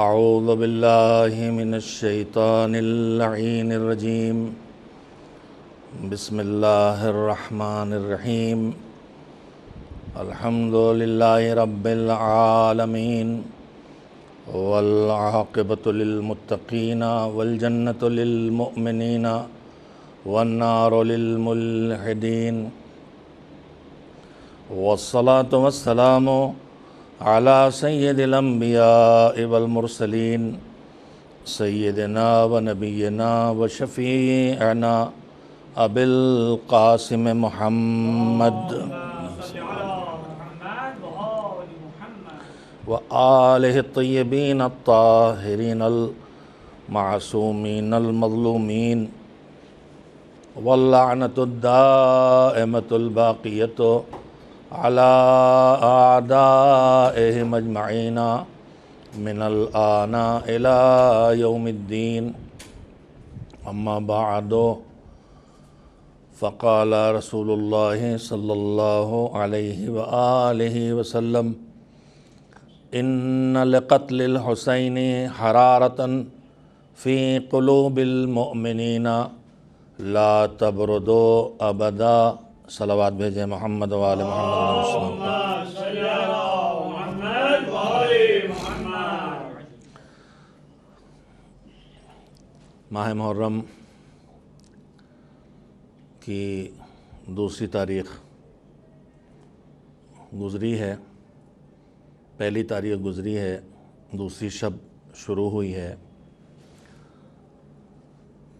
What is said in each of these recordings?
اعوذ باللہ من الشیطان اللعین الرجیم بسم اللہ الرحمن الرحیم الحمد للہ رب العالمین والعاقبۃ للمتقین والجنۃ للمؤمنین والنار للملحدین والصلاة والسلام على سید الانبیاء والمرسلین سیدنا و نبینا و شفیعنا ابی القاسم محمد و آلہ الطیبین الطاہرین المعصومین المظلومین واللعنۃ الدائمۃ الباقیۃ على أعدائهم أجمعين من الآن إلى يوم الدين أما بعد فقال رسول الله صلى الله عليه وآله وسلم إن لقتل الحسين حرارة في قلوب المؤمنين لا تبردوا أبدا صلوات بھیجیں محمد و آل محمد ماہ محرم کی دوسری تاریخ گزری ہے، پہلی تاریخ گزری ہے، دوسری شب شروع ہوئی ہے۔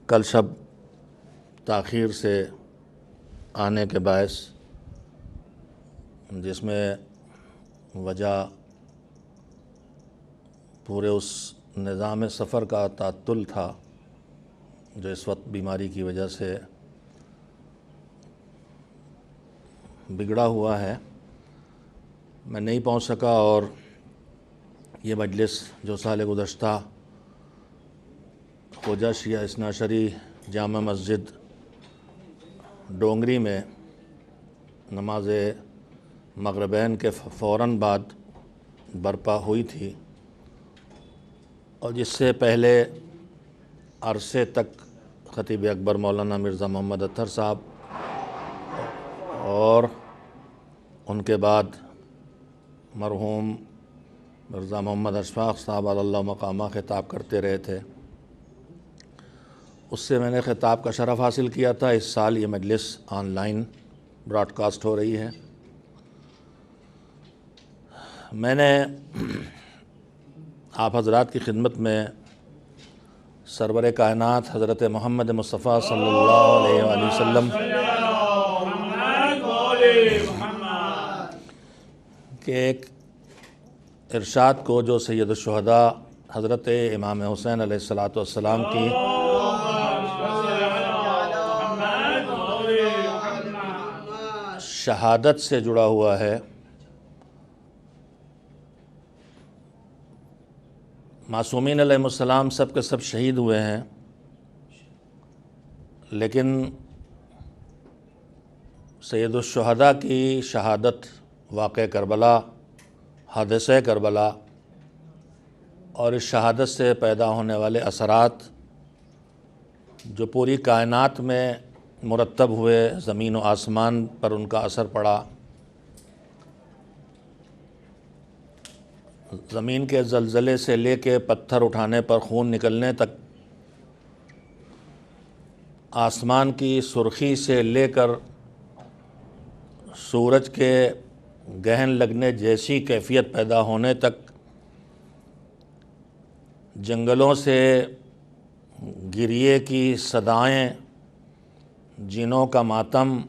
کل شب تاخیر سے آنے کے باعث جس میں وجہ پورے اس نظام سفر کا تعطل تھا جو اس وقت بیماری کی وجہ سے بگڑا ہوا ہے، میں نہیں پہنچ سکا، اور یہ مجلس جو سال گزشتہ خواجہ شیعہ اثنا عشری جامع مسجد ڈونگری میں نماز مغربین کے فوراً بعد برپا ہوئی تھی، اور جس سے پہلے عرصے تک خطیب اکبر مولانا مرزا محمد اطہر صاحب اور ان کے بعد مرحوم مرزا محمد اشفاق صاحب علی اللہ مقامہ خطاب کرتے رہے تھے۔ اس سے میں نے خطاب کا شرف حاصل کیا تھا۔ اس سال یہ مجلس آن لائن براڈ کاسٹ ہو رہی ہے۔ میں نے آپ حضرات کی خدمت میں سرور کائنات حضرت محمد مصطفیٰ صلی اللہ علیہ وآلہ وسلم کے ایک ارشاد کو جو سید الشہداء حضرت امام حسین علیہ السلام کی شہادت سے جڑا ہوا ہے۔ معصومین علیہ السلام سب کے سب شہید ہوئے ہیں، لیکن سید الشہداء کی شہادت، واقع کربلا، حادثہ کربلا اور اس شہادت سے پیدا ہونے والے اثرات جو پوری کائنات میں مرتب ہوئے، زمین و آسمان پر ان کا اثر پڑا، زمین کے زلزلے سے لے کے پتھر اٹھانے پر خون نکلنے تک، آسمان کی سرخی سے لے کر سورج کے گہن لگنے جیسی کیفیت پیدا ہونے تک، جنگلوں سے گریے کی صدائیں، جنوں کا ماتم،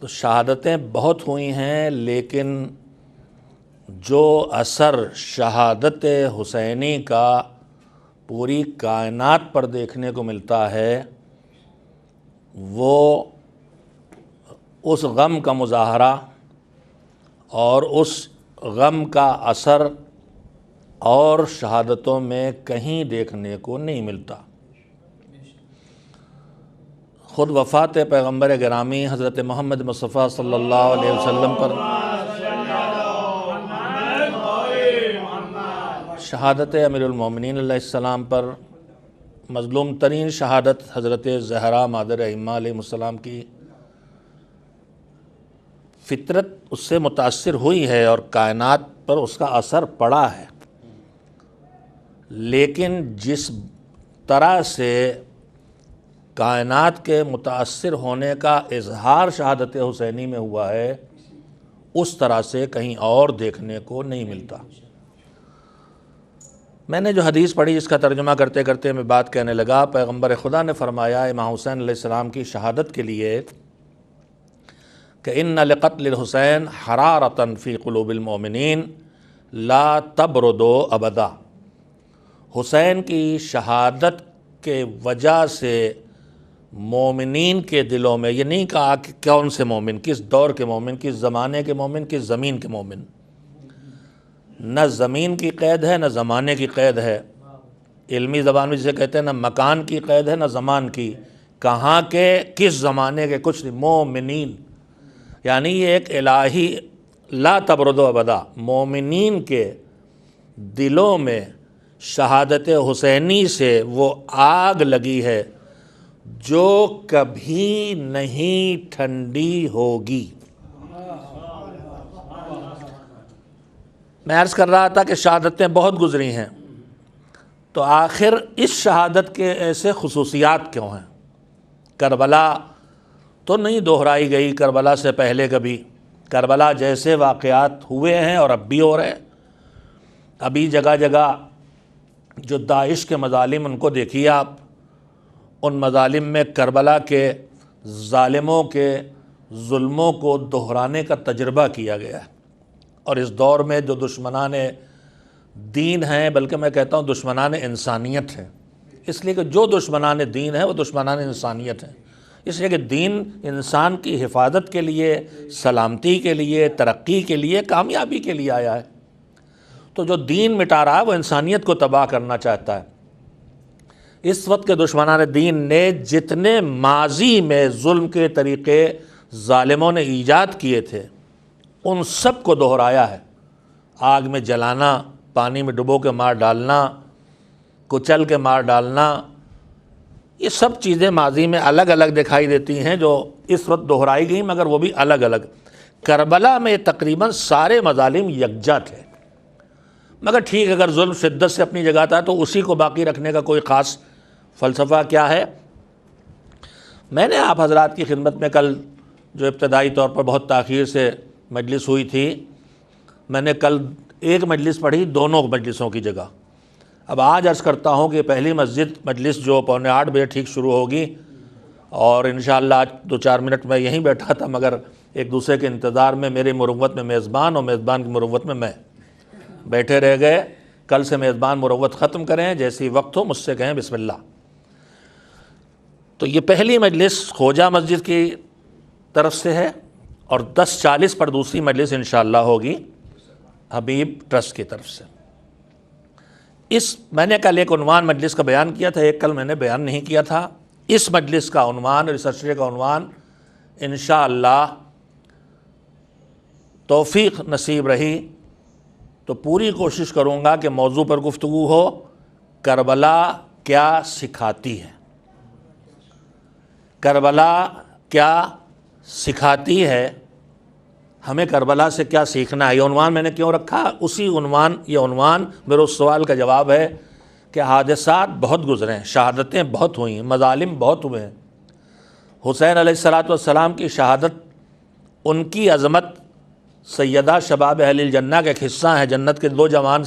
تو شہادتیں بہت ہوئی ہیں، لیکن جو اثر شہادت حسینی کا پوری کائنات پر دیکھنے کو ملتا ہے وہ اس غم کا مظاہرہ اور اس غم کا اثر اور شہادتوں میں کہیں دیکھنے کو نہیں ملتا۔ خود وفات پیغمبر گرامی حضرت محمد مصطفیٰ صلی اللہ علیہ وسلم پر شہادت امیر المومنین علیہ السلام پر مظلوم ترین شہادت حضرت زہرا مادر ائمہ علیہ السلام کی، فطرت اس سے متاثر ہوئی ہے اور کائنات پر اس کا اثر پڑا ہے، لیکن جس طرح سے کائنات کے متاثر ہونے کا اظہار شہادت حسینی میں ہوا ہے اس طرح سے کہیں اور دیکھنے کو نہیں ملتا۔ میں نے جو حدیث پڑھی اس کا ترجمہ کرتے کرتے میں بات کہنے لگا، پیغمبر خدا نے فرمایا امام حسین علیہ السلام کی شہادت کے لیے کہ ان لقتل الحسین حرارۃ فی قلوب المؤمنین لا تبرد ابدا، حسین کی شہادت کے وجہ سے مومنین کے دلوں میں، یہ نہیں کہا کہ کون سے مومن، کس دور کے مومن، کس زمانے کے مومن، کس زمین کے مومن، نہ زمین کی قید ہے نہ زمانے کی قید ہے، علمی زبان میں جسے کہتے ہیں نہ مکان کی قید ہے نہ زمان کی، کہاں کے کس زمانے کے کچھ نہیں، مومنین، یعنی یہ ایک الہی لا تبرد ابدا، مومنین کے دلوں میں شہادت حسینی سے وہ آگ لگی ہے جو کبھی نہیں ٹھنڈی ہوگی۔ میں عرض کر رہا تھا کہ شہادتیں بہت گزری ہیں، تو آخر اس شہادت کے ایسے خصوصیات کیوں ہیں؟ کربلا تو نہیں دہرائی گئی کربلا سے پہلے کبھی، کربلا جیسے واقعات ہوئے ہیں اور اب بھی ہو رہے ہیں۔ ابھی جگہ جگہ جو داعش کے مظالم ان کو دیکھیے آپ، ان مظالم میں کربلا کے ظالموں کے ظلموں کو دہرانے کا تجربہ کیا گیا ہے۔ اور اس دور میں جو دشمنان دین ہیں، بلکہ میں کہتا ہوں دشمنان انسانیت ہیں، اس لیے کہ جو دشمنان دین ہیں وہ دشمنان انسانیت ہیں، اس لیے کہ دین انسان کی حفاظت کے لیے، سلامتی کے لیے، ترقی کے لیے، کامیابی کے لیے آیا ہے۔ تو جو دین مٹا رہا ہے وہ انسانیت کو تباہ کرنا چاہتا ہے۔ اس وقت کے دشمنان دین نے جتنے ماضی میں ظلم کے طریقے ظالموں نے ایجاد کیے تھے ان سب کو دہرایا ہے، آگ میں جلانا، پانی میں ڈبو کے مار ڈالنا، کچل کے مار ڈالنا، یہ سب چیزیں ماضی میں الگ الگ دکھائی دیتی ہیں جو اس وقت دہرائی گئیں، مگر وہ بھی الگ الگ۔ کربلا میں تقریباً سارے مظالم یکجا تھے، مگر ٹھیک اگر ظلم شدت سے اپنی جگہ تھا تو اسی کو باقی رکھنے کا کوئی خاص فلسفہ کیا ہے؟ میں نے آپ حضرات کی خدمت میں کل جو ابتدائی طور پر بہت تاخیر سے مجلس ہوئی تھی، میں نے کل ایک مجلس پڑھی دونوں مجلسوں کی جگہ۔ اب آج عرض کرتا ہوں کہ پہلی مجلس جو 7:45 بجے ٹھیک شروع ہوگی، اور انشاءاللہ آج 2-4 منٹ میں یہیں بیٹھا تھا، مگر ایک دوسرے کے انتظار میں میری مروت میں میزبان اور میزبان کی مروت میں بیٹھے رہ گئے۔ کل سے میزبان مروت ختم کریں، جیسی وقت ہو مجھ سے کہیں بسم اللہ۔ تو یہ پہلی مجلس خوجہ مسجد کی طرف سے ہے، اور 10:40 پر دوسری مجلس انشاءاللہ ہوگی حبیب ٹرسٹ کی طرف سے۔ میں نے کل ایک عنوان مجلس کا بیان کیا تھا، ایک کل میں نے بیان نہیں کیا تھا۔ اس مجلس کا عنوان، ریسرچ ڈے کا عنوان انشاءاللہ توفیق نصیب رہی تو پوری کوشش کروں گا کہ موضوع پر گفتگو ہو، کربلا کیا سکھاتی ہے، کربلا کیا سکھاتی ہے، ہمیں کربلا سے کیا سیکھنا ہے۔ یہ عنوان میں نے کیوں رکھا؟ یہ عنوان میرے اس سوال کا جواب ہے کہ حادثات بہت گزرے ہیں، شہادتیں بہت ہوئی ہیں، مظالم بہت ہوئے ہیں۔ حسین علیہ السلام کی شہادت، ان کی عظمت سیدہ شباب اہل الجنہ کا ایک حصہ ہیں۔ جنت کے 2 جوان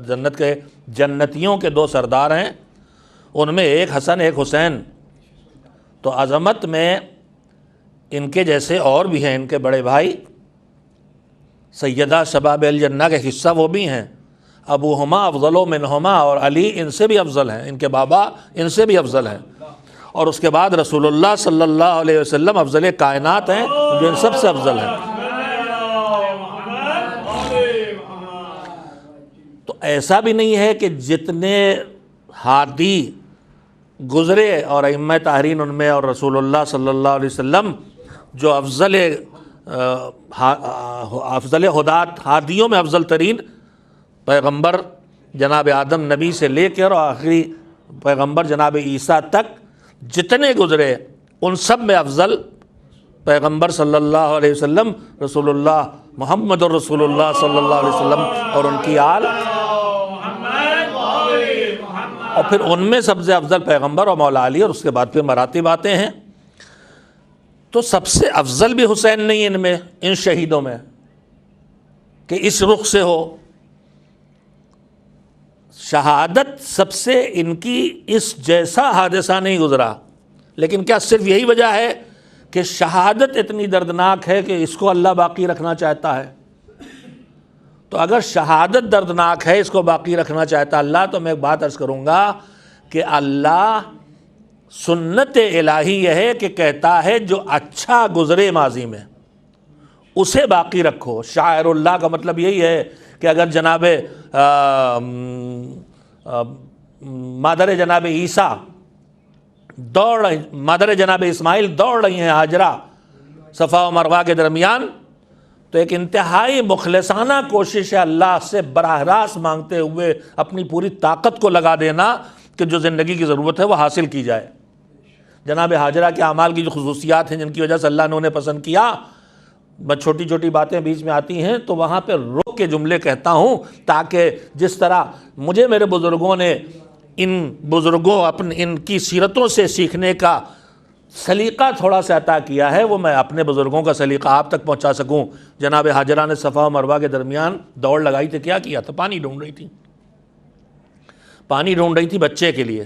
جنت کے جنتیوں کے 2 سردار ہیں، ان میں ایک حسن ایک حسین۔ تو عظمت میں ان کے جیسے اور بھی ہیں، ان کے بڑے بھائی سیدہ شباب الجنہ کا حصہ وہ بھی ہیں۔ ابوہما افضل منہما، اور علی ان سے بھی افضل ہیں، ان کے بابا ان سے بھی افضل ہیں، اور اس کے بعد رسول اللہ صلی اللہ علیہ وسلم افضل کائنات ہیں جو ان سب سے افضل ہیں۔ تو ایسا بھی نہیں ہے کہ جتنے ہادی گزرے اور ائمہ طاہرین ان میں اور رسول اللہ صلی اللہ علیہ وسلم جو افضل ہدات ہادیوں میں افضل ترین پیغمبر جناب آدم نبی سے لے کر اور آخری پیغمبر جناب عیسیٰ تک جتنے گزرے ان سب میں افضل پیغمبر صلی اللہ علیہ وسلم رسول اللہ محمد الرسول اللہ صلی اللہ علیہ وسلم اور ان کی آل، اور پھر ان میں سب سے افضل پیغمبر اور مولا علی، اور اس کے بعد پھر مراتب آتے ہیں۔ تو سب سے افضل بھی حسین نہیں ان میں، ان شہیدوں میں، کہ اس رخ سے ہو شہادت، سب سے ان کی اس جیسا حادثہ نہیں گزرا۔ لیکن کیا صرف یہی وجہ ہے کہ شہادت اتنی دردناک ہے کہ اس کو اللہ باقی رکھنا چاہتا ہے؟ تو اگر شہادت دردناک ہے، اس کو باقی رکھنا چاہتا اللہ، تو میں ایک بات عرض کروں گا کہ اللہ سنت الہی یہ ہے کہ کہتا ہے جو اچھا گزرے ماضی میں اسے باقی رکھو۔ شاعر اللہ کا مطلب یہی ہے کہ اگر جناب مادر جناب عیسیٰ دوڑ رہی، مادر جناب اسماعیل دوڑ رہی ہیں ہاجرہ صفا و مروہ کے درمیان، تو ایک انتہائی مخلصانہ کوشش ہے اللہ سے براہ راست مانگتے ہوئے اپنی پوری طاقت کو لگا دینا کہ جو زندگی کی ضرورت ہے وہ حاصل کی جائے۔ جناب ہاجرہ کے اعمال کی جو خصوصیات ہیں جن کی وجہ سے اللہ نے انہیں پسند کیا، بس چھوٹی چھوٹی باتیں بیچ میں آتی ہیں تو وہاں پہ روک کے جملے کہتا ہوں، تاکہ جس طرح مجھے میرے بزرگوں نے ان بزرگوں ان کی سیرتوں سے سیکھنے کا سلیقہ تھوڑا سا عطا کیا ہے، وہ میں اپنے بزرگوں کا سلیقہ آپ تک پہنچا سکوں۔ جناب ہاجرہ نے صفا و مروہ کے درمیان دوڑ لگائی تھی، کیا کیا تھا؟ پانی ڈھونڈ رہی تھی، پانی ڈھونڈ رہی تھی بچے کے لیے،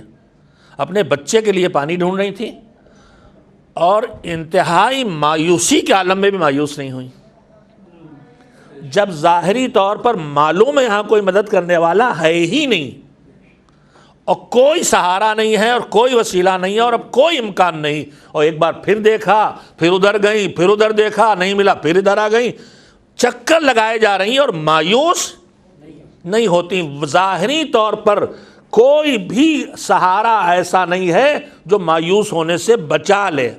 اپنے بچے کے لیے پانی ڈھونڈ رہی تھی، اور انتہائی مایوسی کے عالم میں بھی مایوس نہیں ہوئی۔ جب ظاہری طور پر معلوم ہے یہاں کوئی مدد کرنے والا ہے ہی نہیں، اور کوئی سہارا نہیں ہے، اور کوئی وسیلہ نہیں ہے، اور اب کوئی امکان نہیں، اور ایک بار پھر دیکھا، پھر ادھر گئی، پھر ادھر دیکھا، نہیں ملا، پھر ادھر آ گئی، چکر لگائے جا رہی ہیں اور مایوس نہیں ہوتی۔ ظاہری طور پر کوئی بھی سہارا ایسا نہیں ہے جو مایوس ہونے سے بچا لے۔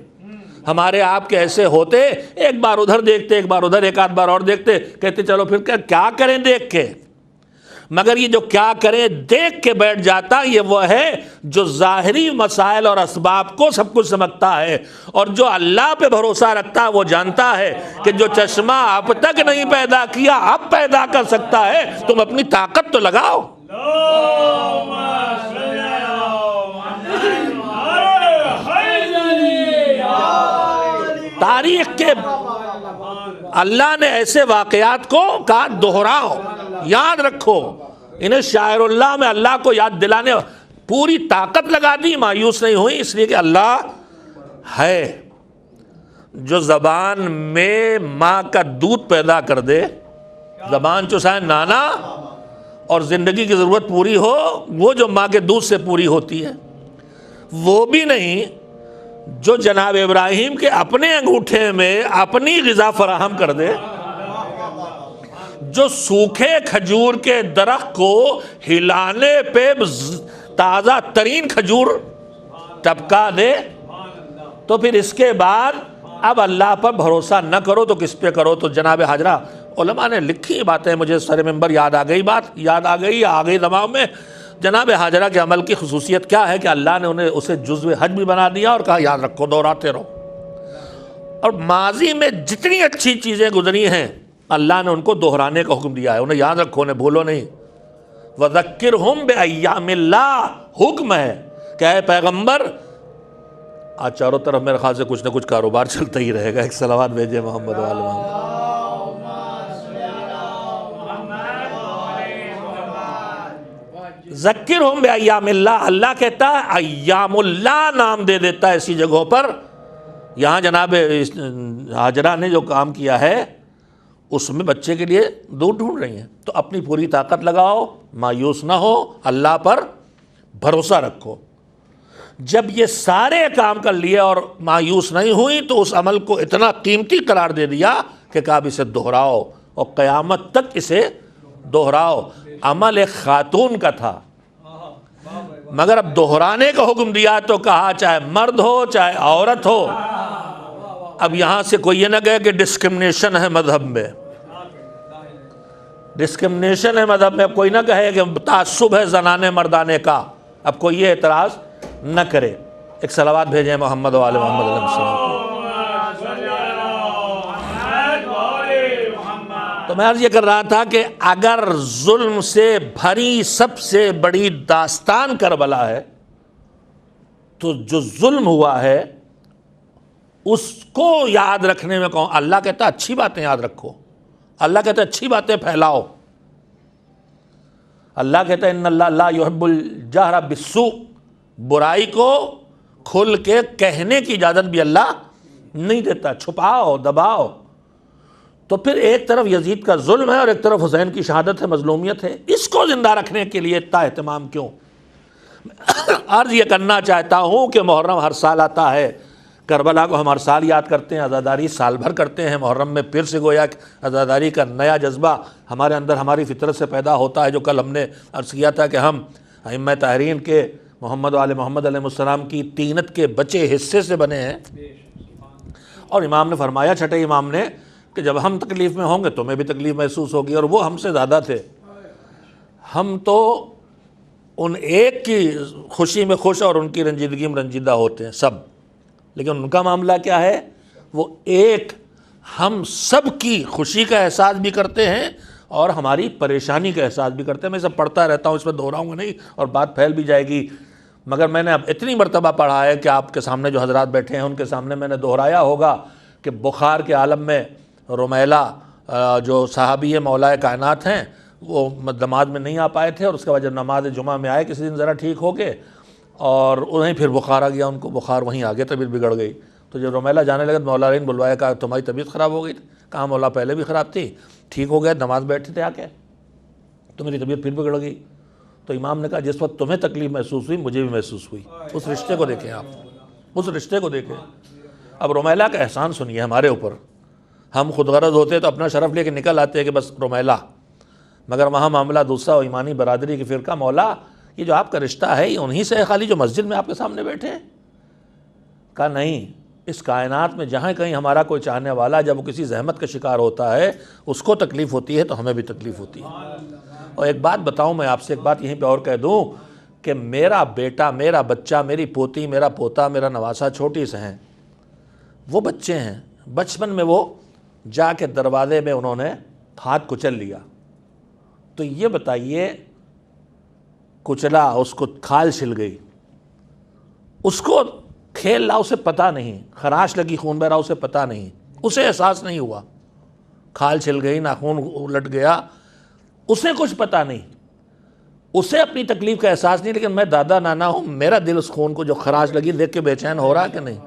ہمارے آپ کے ایسے ہوتے، ایک بار ادھر دیکھتے، ایک بار ادھر، ایک آدھ بار اور دیکھتے، کہتے چلو پھر کیا کریں دیکھ کے، مگر یہ جو کیا کریں دیکھ کے بیٹھ جاتا، یہ وہ ہے جو ظاہری مسائل اور اسباب کو سب کچھ سمجھتا ہے، اور جو اللہ پہ بھروسہ رکھتا ہے وہ جانتا ہے کہ جو چشمہ اب تک نہیں پیدا کیا اب پیدا کر سکتا ہے۔ تم اپنی طاقت تو لگاؤ۔ تاریخ کے اللہ نے ایسے واقعات کو کہا دہراؤ، یاد رکھو، انہیں شاعر اللہ میں اللہ کو یاد دلانے پوری طاقت لگا دی، مایوس نہیں ہوئی، اس لیے کہ اللہ ہے جو زبان میں ماں کا دودھ پیدا کر دے، زبان چوسائے نانا، اور زندگی کی ضرورت پوری ہو، وہ جو ماں کے دودھ سے پوری ہوتی ہے، وہ بھی نہیں جو جناب ابراہیم کے اپنے انگوٹھے میں اپنی غذا فراہم کر دے، جو سوکھے کھجور کے درخت کو ہلانے پہ تازہ ترین کھجور ٹپکا دے، تو پھر اس کے بعد اب اللہ پر بھروسہ نہ کرو تو کس پہ کرو؟ تو جناب ہاجرہ، علماء نے لکھی باتیں، مجھے سر ممبر یاد آ گئی، بات یاد آ گئی یا آ گئی دماغ میں۔ جناب ہاجرہ کے عمل کی خصوصیت کیا ہے کہ اللہ نے اسے جزو حج بھی بنا دیا اور کہا یاد رکھو، دہراتے رہو، اور ماضی میں جتنی اچھی چیزیں گزری ہیں اللہ نے ان کو دہرانے کا حکم دیا ہے، انہیں یاد رکھو، انہیں بھولو نہیں۔ وَذَكِّرْهُمْ بِأَيَّامِ اللَّهِ حکم ہے کہ اے پیغمبر، آج چاروں طرف میرے خیال سے کچھ نہ کچھ کاروبار چلتا ہی رہے گا، ایک صلوات بھیجے محمد وآل محمد۔ ذکرہم بایام اللہ، اللہ کہتا ہے ایام اللہ نام دے دیتا ہے ایسی جگہوں پر۔ یہاں جناب ہاجرہ نے جو کام کیا ہے اس میں بچے کے لیے دودھ ڈھونڈ رہی ہیں، تو اپنی پوری طاقت لگاؤ، مایوس نہ ہو، اللہ پر بھروسہ رکھو۔ جب یہ سارے کام کر لیے اور مایوس نہیں ہوئی تو اس عمل کو اتنا قیمتی قرار دے دیا کہ کہا اسے دہراؤ اور قیامت تک اسے دہراؤ۔ عمل ایک خاتون کا تھا، مگر اب دہرانے کا حکم دیا تو کہا چاہے مرد ہو چاہے عورت ہو۔ اب یہاں سے کوئی یہ نہ کہے کہ ڈسکرمنیشن ہے مذہب میں، ڈسکرمنیشن ہے مذہب میں. اب کوئی نہ کہے کہ تعصب ہے زنانے مردانے کا, اب کوئی یہ اعتراض نہ کرے. ایک صلوات بھیجیں محمد و آل محمد علیہ السلام. تو میں عرض یہ کر رہا تھا کہ اگر ظلم سے بھری سب سے بڑی داستان کربلا ہے, تو جو ظلم ہوا ہے اس کو یاد رکھنے میں کون؟ اللہ کہتا ہے اچھی باتیں یاد رکھو, اللہ کہتا ہے اچھی باتیں پھیلاؤ. اللہ کہتا ہے ان اللہ لا یحب الجہر بالسوء, برائی کو کھل کے کہنے کی اجازت بھی اللہ نہیں دیتا, چھپاؤ دباؤ. تو پھر ایک طرف یزید کا ظلم ہے اور ایک طرف حسین کی شہادت ہے, مظلومیت ہے. اس کو زندہ رکھنے کے لیے اتنا اہتمام کیوں؟ عرض یہ کرنا چاہتا ہوں کہ محرم ہر سال آتا ہے, کربلا کو ہم ہر سال یاد کرتے ہیں, عزاداری سال بھر کرتے ہیں. محرم میں پھر سے گویا کہ عزاداری کا نیا جذبہ ہمارے اندر ہماری فطرت سے پیدا ہوتا ہے, جو کل ہم نے عرض کیا تھا کہ ہم ائمہ طاہرین کے محمد و آل محمد علیہ السلام کی طینت کے بچے حصے سے بنے ہیں. اور امام نے فرمایا, چھٹے امام نے, کہ جب ہم تکلیف میں ہوں گے تمہیں بھی تکلیف محسوس ہوگی. اور وہ ہم سے زیادہ تھے, ہم تو ان ایک کی خوشی میں خوش اور ان کی رنجیدگی میں رنجیدہ ہوتے ہیں سب, لیکن ان کا معاملہ کیا ہے؟ وہ ایک ہم سب کی خوشی کا احساس بھی کرتے ہیں اور ہماری پریشانی کا احساس بھی کرتے ہیں. میں سب پڑھتا رہتا ہوں, اس میں دہراؤں گا نہیں اور بات پھیل بھی جائے گی, مگر میں نے اب اتنی مرتبہ پڑھا ہے کہ آپ کے سامنے جو حضرات بیٹھے ہیں ان کے سامنے میں نے دہرایا ہوگا کہ بخار کے عالم میں رمیلہ جو صحابی مولا کائنات ہیں, وہ نماز میں نہیں آ پائے تھے, اور اس کے بعد جب نماز جمعہ میں آئے کسی دن ذرا ٹھیک ہو کے, اور انہیں پھر بخار آ گیا, ان کو بخار وہیں آ گیا, طبیعت بگڑ گئی. تو جب رمیلہ جانے لگے مولا علی نے بلوایا, کہا تمہاری طبیعت خراب ہو گئی تھی. کہا مولا پہلے بھی خراب تھی, ٹھیک ہو گیا, نماز بیٹھے تھے آ کے, تو میری طبیعت پھر بگڑ گئی. تو امام نے کہا جس وقت تمہیں تکلیف محسوس ہوئی مجھے بھی محسوس ہوئی. اس رشتے کو دیکھیں آپ, اس رشتے کو دیکھیں. اب رمیلہ کا احسان سنیے ہمارے اوپر. ہم خود غرض ہوتے تو اپنا شرف لے کے نکل آتے کہ بس رمیلہ, مگر وہاں معاملہ دوسرا, و ایمانی برادری کی فرقہ, مولا یہ جو آپ کا رشتہ ہے یہ انہی سے ہے خالی جو مسجد میں آپ کے سامنے بیٹھے ہیں؟ کہا نہیں, اس کائنات میں جہاں کہیں ہمارا کوئی چاہنے والا جب وہ کسی زحمت کا شکار ہوتا ہے اس کو تکلیف ہوتی ہے تو ہمیں بھی تکلیف ہوتی ہے. اور ایک بات بتاؤں میں آپ سے, ایک بات یہیں پہ اور کہہ دوں کہ میرا بیٹا, میرا بچہ, میری پوتی, میرا پوتا, میرا نواسا چھوٹی سے ہیں, وہ بچے ہیں, بچپن میں وہ جا کے دروازے میں انہوں نے ہاتھ کچل لیا, تو یہ بتائیے کچلا, اس کو کھال چھل گئی, اس کو کھیل رہا اسے پتہ نہیں, خراش لگی, خون بہ رہا اسے پتہ نہیں, اسے احساس نہیں ہوا, کھال چھل گئی, ناخون الٹ گیا, اسے کچھ پتہ نہیں, اسے اپنی تکلیف کا احساس نہیں. لیکن میں دادا نانا ہوں, میرا دل اس خون کو جو خراش لگی دیکھ کے بے چین ہو رہا کہ نہیں؟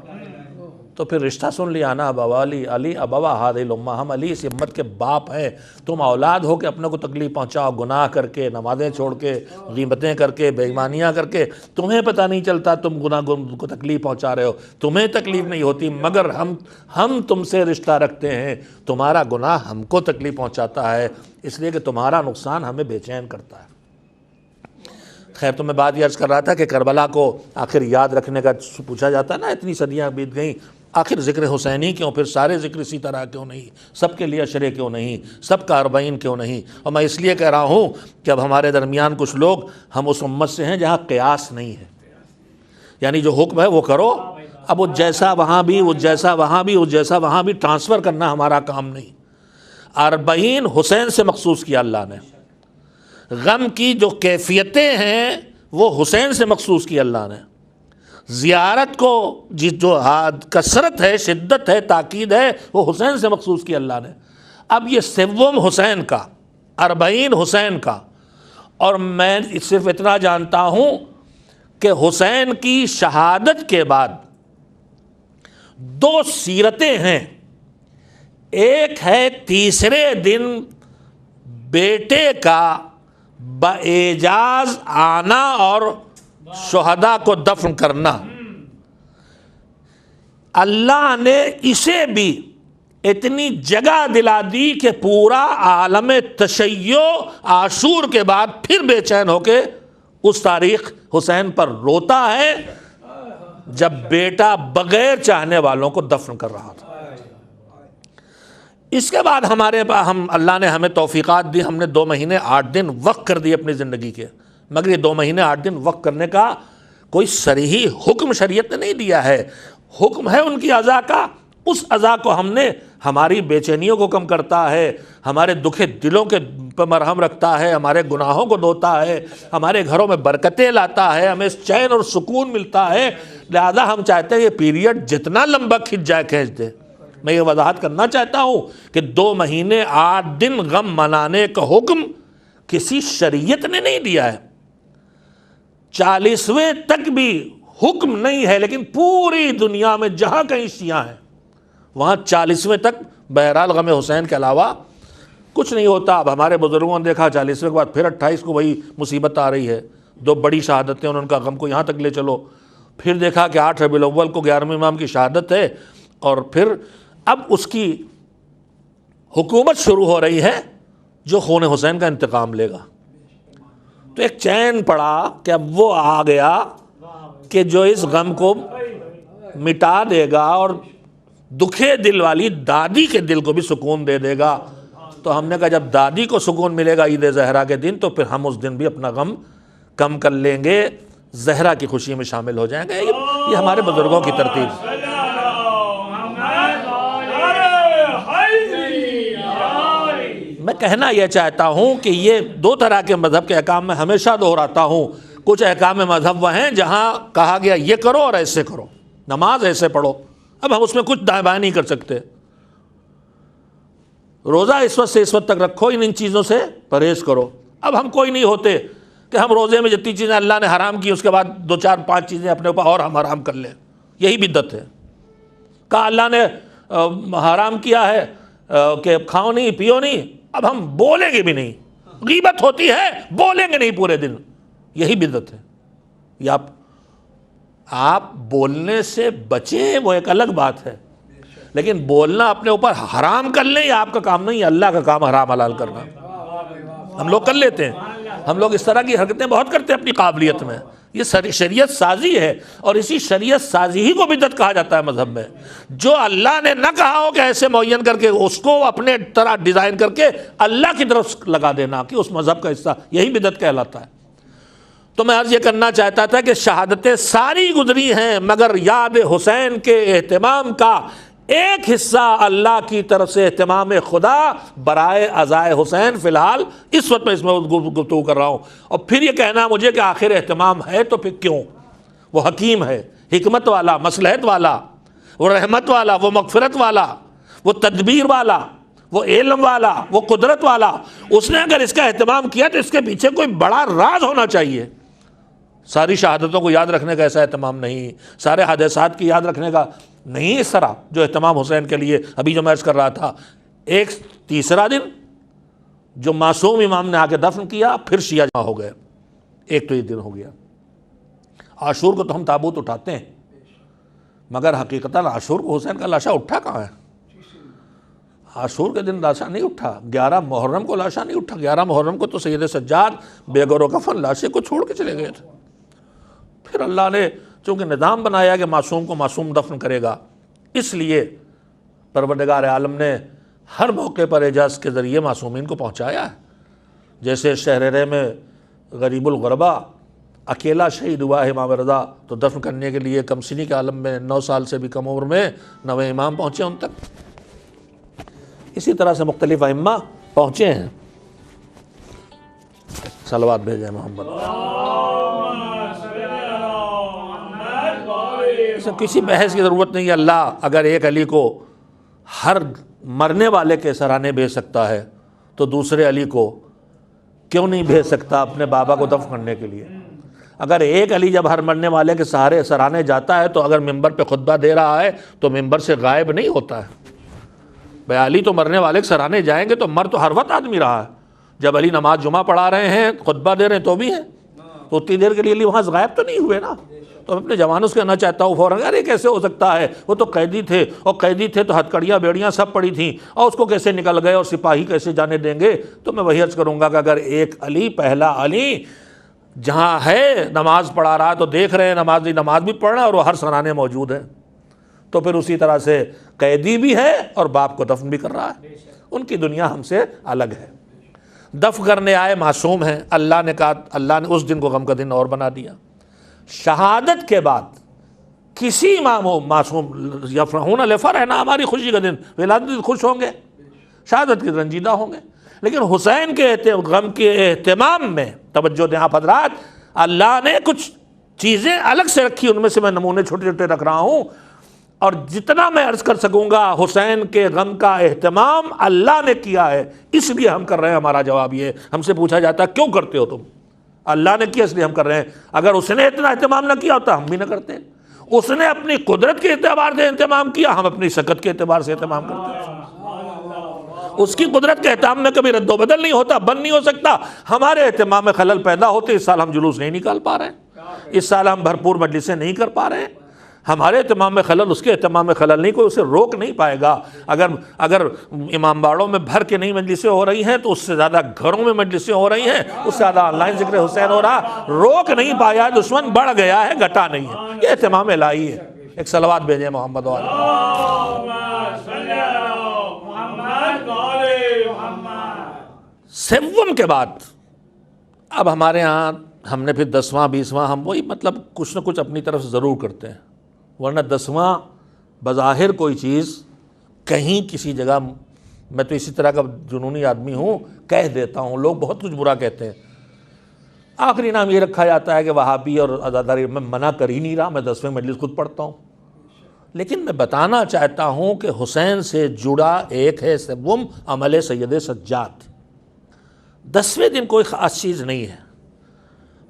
تو پھر رشتہ سن لیا, انا ابوا علی, علی ابوا ہذہ الامہ, ہم علی اس امت کے باپ ہیں. تم اولاد ہو کہ اپنے کو تکلیف پہنچاؤ, گناہ کر کے, نمازیں چھوڑ کے, غیبتیں کر کے, بے ایمانیاں کر کے, تمہیں پتہ نہیں چلتا تم گناہ کو تکلیف پہنچا رہے ہو, تمہیں تکلیف نہیں ہوتی, مگر ہم تم سے رشتہ رکھتے ہیں, تمہارا گناہ ہم کو تکلیف پہنچاتا ہے, اس لیے کہ تمہارا نقصان ہمیں بے چین کرتا ہے. خیر, تو میں بات یہ عرض کر رہا تھا کہ کربلا کو آخر یاد رکھنے کا پوچھا جاتا ہے نا, اتنی صدیاں بیت گئیں, آخر ذکر حسینی کیوں, پھر سارے ذکر اسی طرح کیوں نہیں, سب کے لیے اشرے کیوں نہیں, سب کا اربعین کیوں نہیں؟ اور میں اس لیے کہہ رہا ہوں کہ اب ہمارے درمیان کچھ لوگ, ہم اس امت سے ہیں جہاں قیاس نہیں ہے, یعنی جو حکم ہے وہ کرو, اب وہ جیسا وہاں بھی, وہ جیسا وہاں بھی, وہ جیسا وہاں بھی ٹرانسفر کرنا ہمارا کام نہیں. اربعین حسین سے مخصوص کیا اللہ نے, غم کی جو کیفیتیں ہیں وہ حسین سے مخصوص کی اللہ نے, زیارت کو جو کثرت ہے, شدت ہے, تاکید ہے, وہ حسین سے مخصوص کی اللہ نے. اب یہ سوم حسین کا, اربعین حسین کا, اور میں صرف اتنا جانتا ہوں کہ حسین کی شہادت کے بعد دو سیرتیں ہیں. ایک ہے تیسرے دن بیٹے کا باعجاز آنا اور شہداء کو دفن کرنا. اللہ نے اسے بھی اتنی جگہ دلا دی کہ پورا عالم تشیع عاشور کے بعد پھر بے چین ہو کے اس تاریخ حسین پر روتا ہے جب بیٹا بغیر چاہنے والوں کو دفن کر رہا تھا. اس کے بعد ہم اللہ نے ہمیں توفیقات دی، ہم نے 2 مہینے 8 دن وقت کر دیے اپنی زندگی کے، مگر یہ 2 مہینے 8 دن وقت کرنے کا کوئی صریحی حکم شریعت نے نہیں دیا ہے، حکم ہے ان کی اذا کا، اس اذا کو ہم نے ہماری بے چینیوں کو کم کرتا ہے، ہمارے دکھے دلوں کے پر مرہم رکھتا ہے، ہمارے گناہوں کو دھوتا ہے، ہمارے گھروں میں برکتیں لاتا ہے، ہمیں چین اور سکون ملتا ہے، لہذا ہم چاہتے ہیں یہ پیریڈ جتنا لمبا کھنچ جائے کھینچ دے۔ میں یہ وضاحت کرنا چاہتا ہوں کہ 2 مہینے 8 دن غم منانے کا حکم کسی شریعت نے نہیں دیا ہے، 40ویں تک بھی حکم نہیں ہے، لیکن پوری دنیا میں جہاں کہیں شیعہ ہیں وہاں 40ویں تک بہرحال غم حسین کے علاوہ کچھ نہیں ہوتا۔ اب ہمارے بزرگوں نے دیکھا 40ویں کے بعد پھر 28 کو وہی مصیبت آ رہی ہے، 2 بڑی شہادتیں ان کا غم کو یہاں تک لے چلو، پھر دیکھا کہ 8 ربیع الاول کو 11ویں امام کی شہادت ہے، اور پھر اب اس کی حکومت شروع ہو رہی ہے جو خون حسین کا انتقام لے گا۔ تو ایک چین پڑا کہ اب وہ آ گیا کہ جو اس غم کو مٹا دے گا اور دکھے دل والی دادی کے دل کو بھی سکون دے دے گا۔ تو ہم نے کہا جب دادی کو سکون ملے گا عید زہرا کے دن، تو پھر ہم اس دن بھی اپنا غم کم کر لیں گے، زہرا کی خوشی میں شامل ہو جائیں گے۔ یہ ہمارے بزرگوں کی ترتیب۔ میں کہنا یہ چاہتا ہوں کہ یہ 2 طرح کے مذہب کے احکام میں ہمیشہ دہراتا ہوں، کچھ احکام مذہب وہ ہیں جہاں کہا گیا یہ کرو اور ایسے کرو، نماز ایسے پڑھو، اب ہم اس میں کچھ دائیں بائیں نہیں کر سکتے، روزہ اس وقت سے اس وقت تک رکھو، ان چیزوں سے پرہیز کرو۔ اب ہم کوئی نہیں ہوتے کہ ہم روزے میں جتنی چیزیں اللہ نے حرام کی اس کے بعد 2 4 5 چیزیں اپنے اوپر اور ہم حرام کر لیں، یہی بدعت ہے۔ کہا اللہ نے حرام کیا ہے کہ کھاؤ نہیں پیو نہیں، اب ہم بولیں گے بھی نہیں، غیبت ہوتی ہے بولیں گے نہیں پورے دن، یہی بدعت ہے۔ یا آپ بولنے سے بچیں وہ ایک الگ بات ہے، لیکن بولنا اپنے اوپر حرام کر لیں یہ آپ کا کام نہیں ہے، اللہ کا کام حرام حلال کرنا۔ ہم لوگ کر لیتے ہیں، ہم لوگ اس طرح کی حرکتیں بہت کرتے ہیں اپنی قابلیت میں، یہ شریعت سازی ہے، اور اسی شریعت سازی ہی کو بدعت کہا جاتا ہے مذہب میں۔ جو اللہ نے نہ کہا ہو کہ ایسے معین کر کے اس کو اپنے طرح ڈیزائن کر کے اللہ کی طرف لگا دینا کہ اس مذہب کا حصہ، یہی بدعت کہلاتا ہے۔ تو میں عرض یہ کرنا چاہتا تھا کہ شہادتیں ساری گزری ہیں، مگر یاد حسین کے اہتمام کا ایک حصہ اللہ کی طرف سے اہتمام خدا برائے عزائے حسین فی الحال اس وقت میں اس میں گفتگو کر رہا ہوں۔ اور پھر یہ کہنا مجھے کہ آخر اہتمام ہے تو پھر کیوں؟ وہ حکیم ہے، حکمت والا، مصلحت والا، وہ رحمت والا، وہ مغفرت والا، وہ تدبیر والا، وہ علم والا، وہ قدرت والا۔ اس نے اگر اس کا اہتمام کیا تو اس کے پیچھے کوئی بڑا راز ہونا چاہیے۔ ساری شہادتوں کو یاد رکھنے کا ایسا اہتمام نہیں، سارے حادثات کی یاد رکھنے کا نہیں اس طرح جو اہتمام حسین کے لیے ابھی جو میں عرض کر رہا تھا۔ ایک تیسرا دن جو معصوم امام نے آ کے دفن کیا، پھر شیعہ جمع ہو گئے، ایک تو یہ دن ہو گیا۔ عاشور کو تو ہم تابوت اٹھاتے ہیں، مگر حقیقتاً عاشور کو حسین کا لاشا اٹھا کہاں ہے؟ عاشور کے دن لاشا نہیں اٹھا، 11 محرم کو لاشا نہیں اٹھا۔ 11 محرم کو تو سید سجاد بے گر و کفن لاشے کو چھوڑ کے چلے گئے تھے۔ پھر اللہ نے چونکہ نظام بنایا کہ معصوم کو معصوم دفن کرے گا، اس لیے پروردگار عالم نے ہر موقع پر اعجاز کے ذریعے معصومین کو پہنچایا ہے۔ جیسے شہر رے میں غریب الغربا اکیلا شہید ہوا ہے امام رضا، تو دفن کرنے کے لیے کم سنی کے عالم میں 9 سال سے بھی کم عمر میں 9 امام پہنچے ان تک۔ اسی طرح سے مختلف ائمہ پہنچے ہیں۔ صلوات بھیجیں محمد۔ کسی بحث کی ضرورت نہیں ہے، اللہ اگر ایک علی کو ہر مرنے والے کے سرانے بھیج سکتا ہے تو دوسرے علی کو کیوں نہیں بھیج سکتا اپنے بابا کو دفن کرنے کے لیے؟ اگر ایک علی جب ہر مرنے والے کے سرانے جاتا ہے تو اگر ممبر پہ خطبہ دے رہا ہے تو ممبر سے غائب نہیں ہوتا ہے۔ بھائی علی تو مرنے والے کے سرانے جائیں گے تو مر تو ہر وقت آدمی رہا ہے، جب علی نماز جمعہ پڑھا رہے ہیں خطبہ دے رہے ہیں تو بھی ہیں، تو اتنی دیر کے لیے علی وہاں غائب تو نہیں ہوئے نا۔ تو میں اپنے جوانوں سے کہنا چاہتا ہوں فوراً، ارے کیسے ہو سکتا ہے، وہ تو قیدی تھے، اور قیدی تھے تو ہتھکڑیاں بیڑیاں سب پڑی تھیں، اور اس کو کیسے نکل گئے اور سپاہی کیسے جانے دیں گے؟ تو میں وہی عرض کروں گا کہ اگر ایک علی، پہلا علی جہاں ہے نماز پڑھا رہا تو دیکھ رہے ہیں نماز بھی پڑھ رہا ہے اور وہ ہر سرانے موجود ہے، تو پھر اسی طرح سے قیدی بھی ہے اور باپ کو دفن بھی کر رہا ہے. ان کی دنیا ہم سے الگ ہے. دفن کرنے آئے معصوم ہیں, اللہ نے کہا, اللہ نے اس دن کو غم کا دن اور بنا دیا. شہادت کے بعد کسی امام ہو معصوم, یفرحون لفرحنا, ہماری خوشی کا دن, ولادت خوش ہوں گے, شہادت کے رنجیدہ ہوں گے. لیکن حسین کے غم کے اہتمام میں توجہ دیں آپ حضرات, اللہ نے کچھ چیزیں الگ سے رکھی, ان میں سے میں نمونے چھوٹے چھوٹے رکھ رہا ہوں, اور جتنا میں عرض کر سکوں گا حسین کے غم کا اہتمام اللہ نے کیا ہے, اس لیے ہم کر رہے ہیں. ہمارا جواب یہ ہے, ہم سے پوچھا جاتا ہے کیوں کرتے ہو تم؟ اللہ نے کیا اس لیے ہم کر رہے ہیں. اگر اس نے اتنا اہتمام نہ کیا ہوتا ہم بھی نہ کرتے. اس نے اپنی قدرت کے اعتبار سے اہتمام کیا, ہم اپنی سکت کے اعتبار سے اہتمام کرتے. اس کی قدرت کے اہتمام میں کبھی رد و بدل نہیں ہوتا, بند نہیں ہو سکتا. ہمارے اہتمام میں خلل پیدا ہوتے. اس سال ہم جلوس نہیں نکال پا رہے ہیں, اس سال ہم بھرپور مجلسیں نہیں کر پا رہے ہیں. ہمارے اہتمام میں خلل, اس کے اہتمام میں خلل نہیں, کوئی اسے روک نہیں پائے گا. اگر امام باڑوں میں بھر کے نہیں مجلسیں ہو رہی ہیں تو اس سے زیادہ گھروں میں مجلسیں ہو رہی ہیں, اس سے زیادہ آن لائن ذکر حسین ہو رہا. روک نہیں پایا, دشمن بڑھ گیا ہے, گھٹا نہیں ہے. یہ اہتمام الہی ہے. ایک صلوات بھیجیں محمد والے. سوم کے بعد اب ہمارے ہاں ہم نے پھر 10واں 20واں, ہم وہی مطلب کچھ نہ کچھ اپنی طرف سے ضرور کرتے ہیں, ورنہ 10واں بظاہر کوئی چیز کہیں کسی جگہ, میں تو اسی طرح کا جنونی آدمی ہوں, کہہ دیتا ہوں, لوگ بہت کچھ برا کہتے ہیں. آخری نام یہ رکھا جاتا ہے کہ وہابی اور عزاداری. میں منع کر ہی نہیں رہا, میں 10ویں مجلس خود پڑھتا ہوں. لیکن میں بتانا چاہتا ہوں کہ حسین سے جڑا ایک ہے سوم عمل سید سجاد. 10ویں دن کوئی خاص چیز نہیں ہے,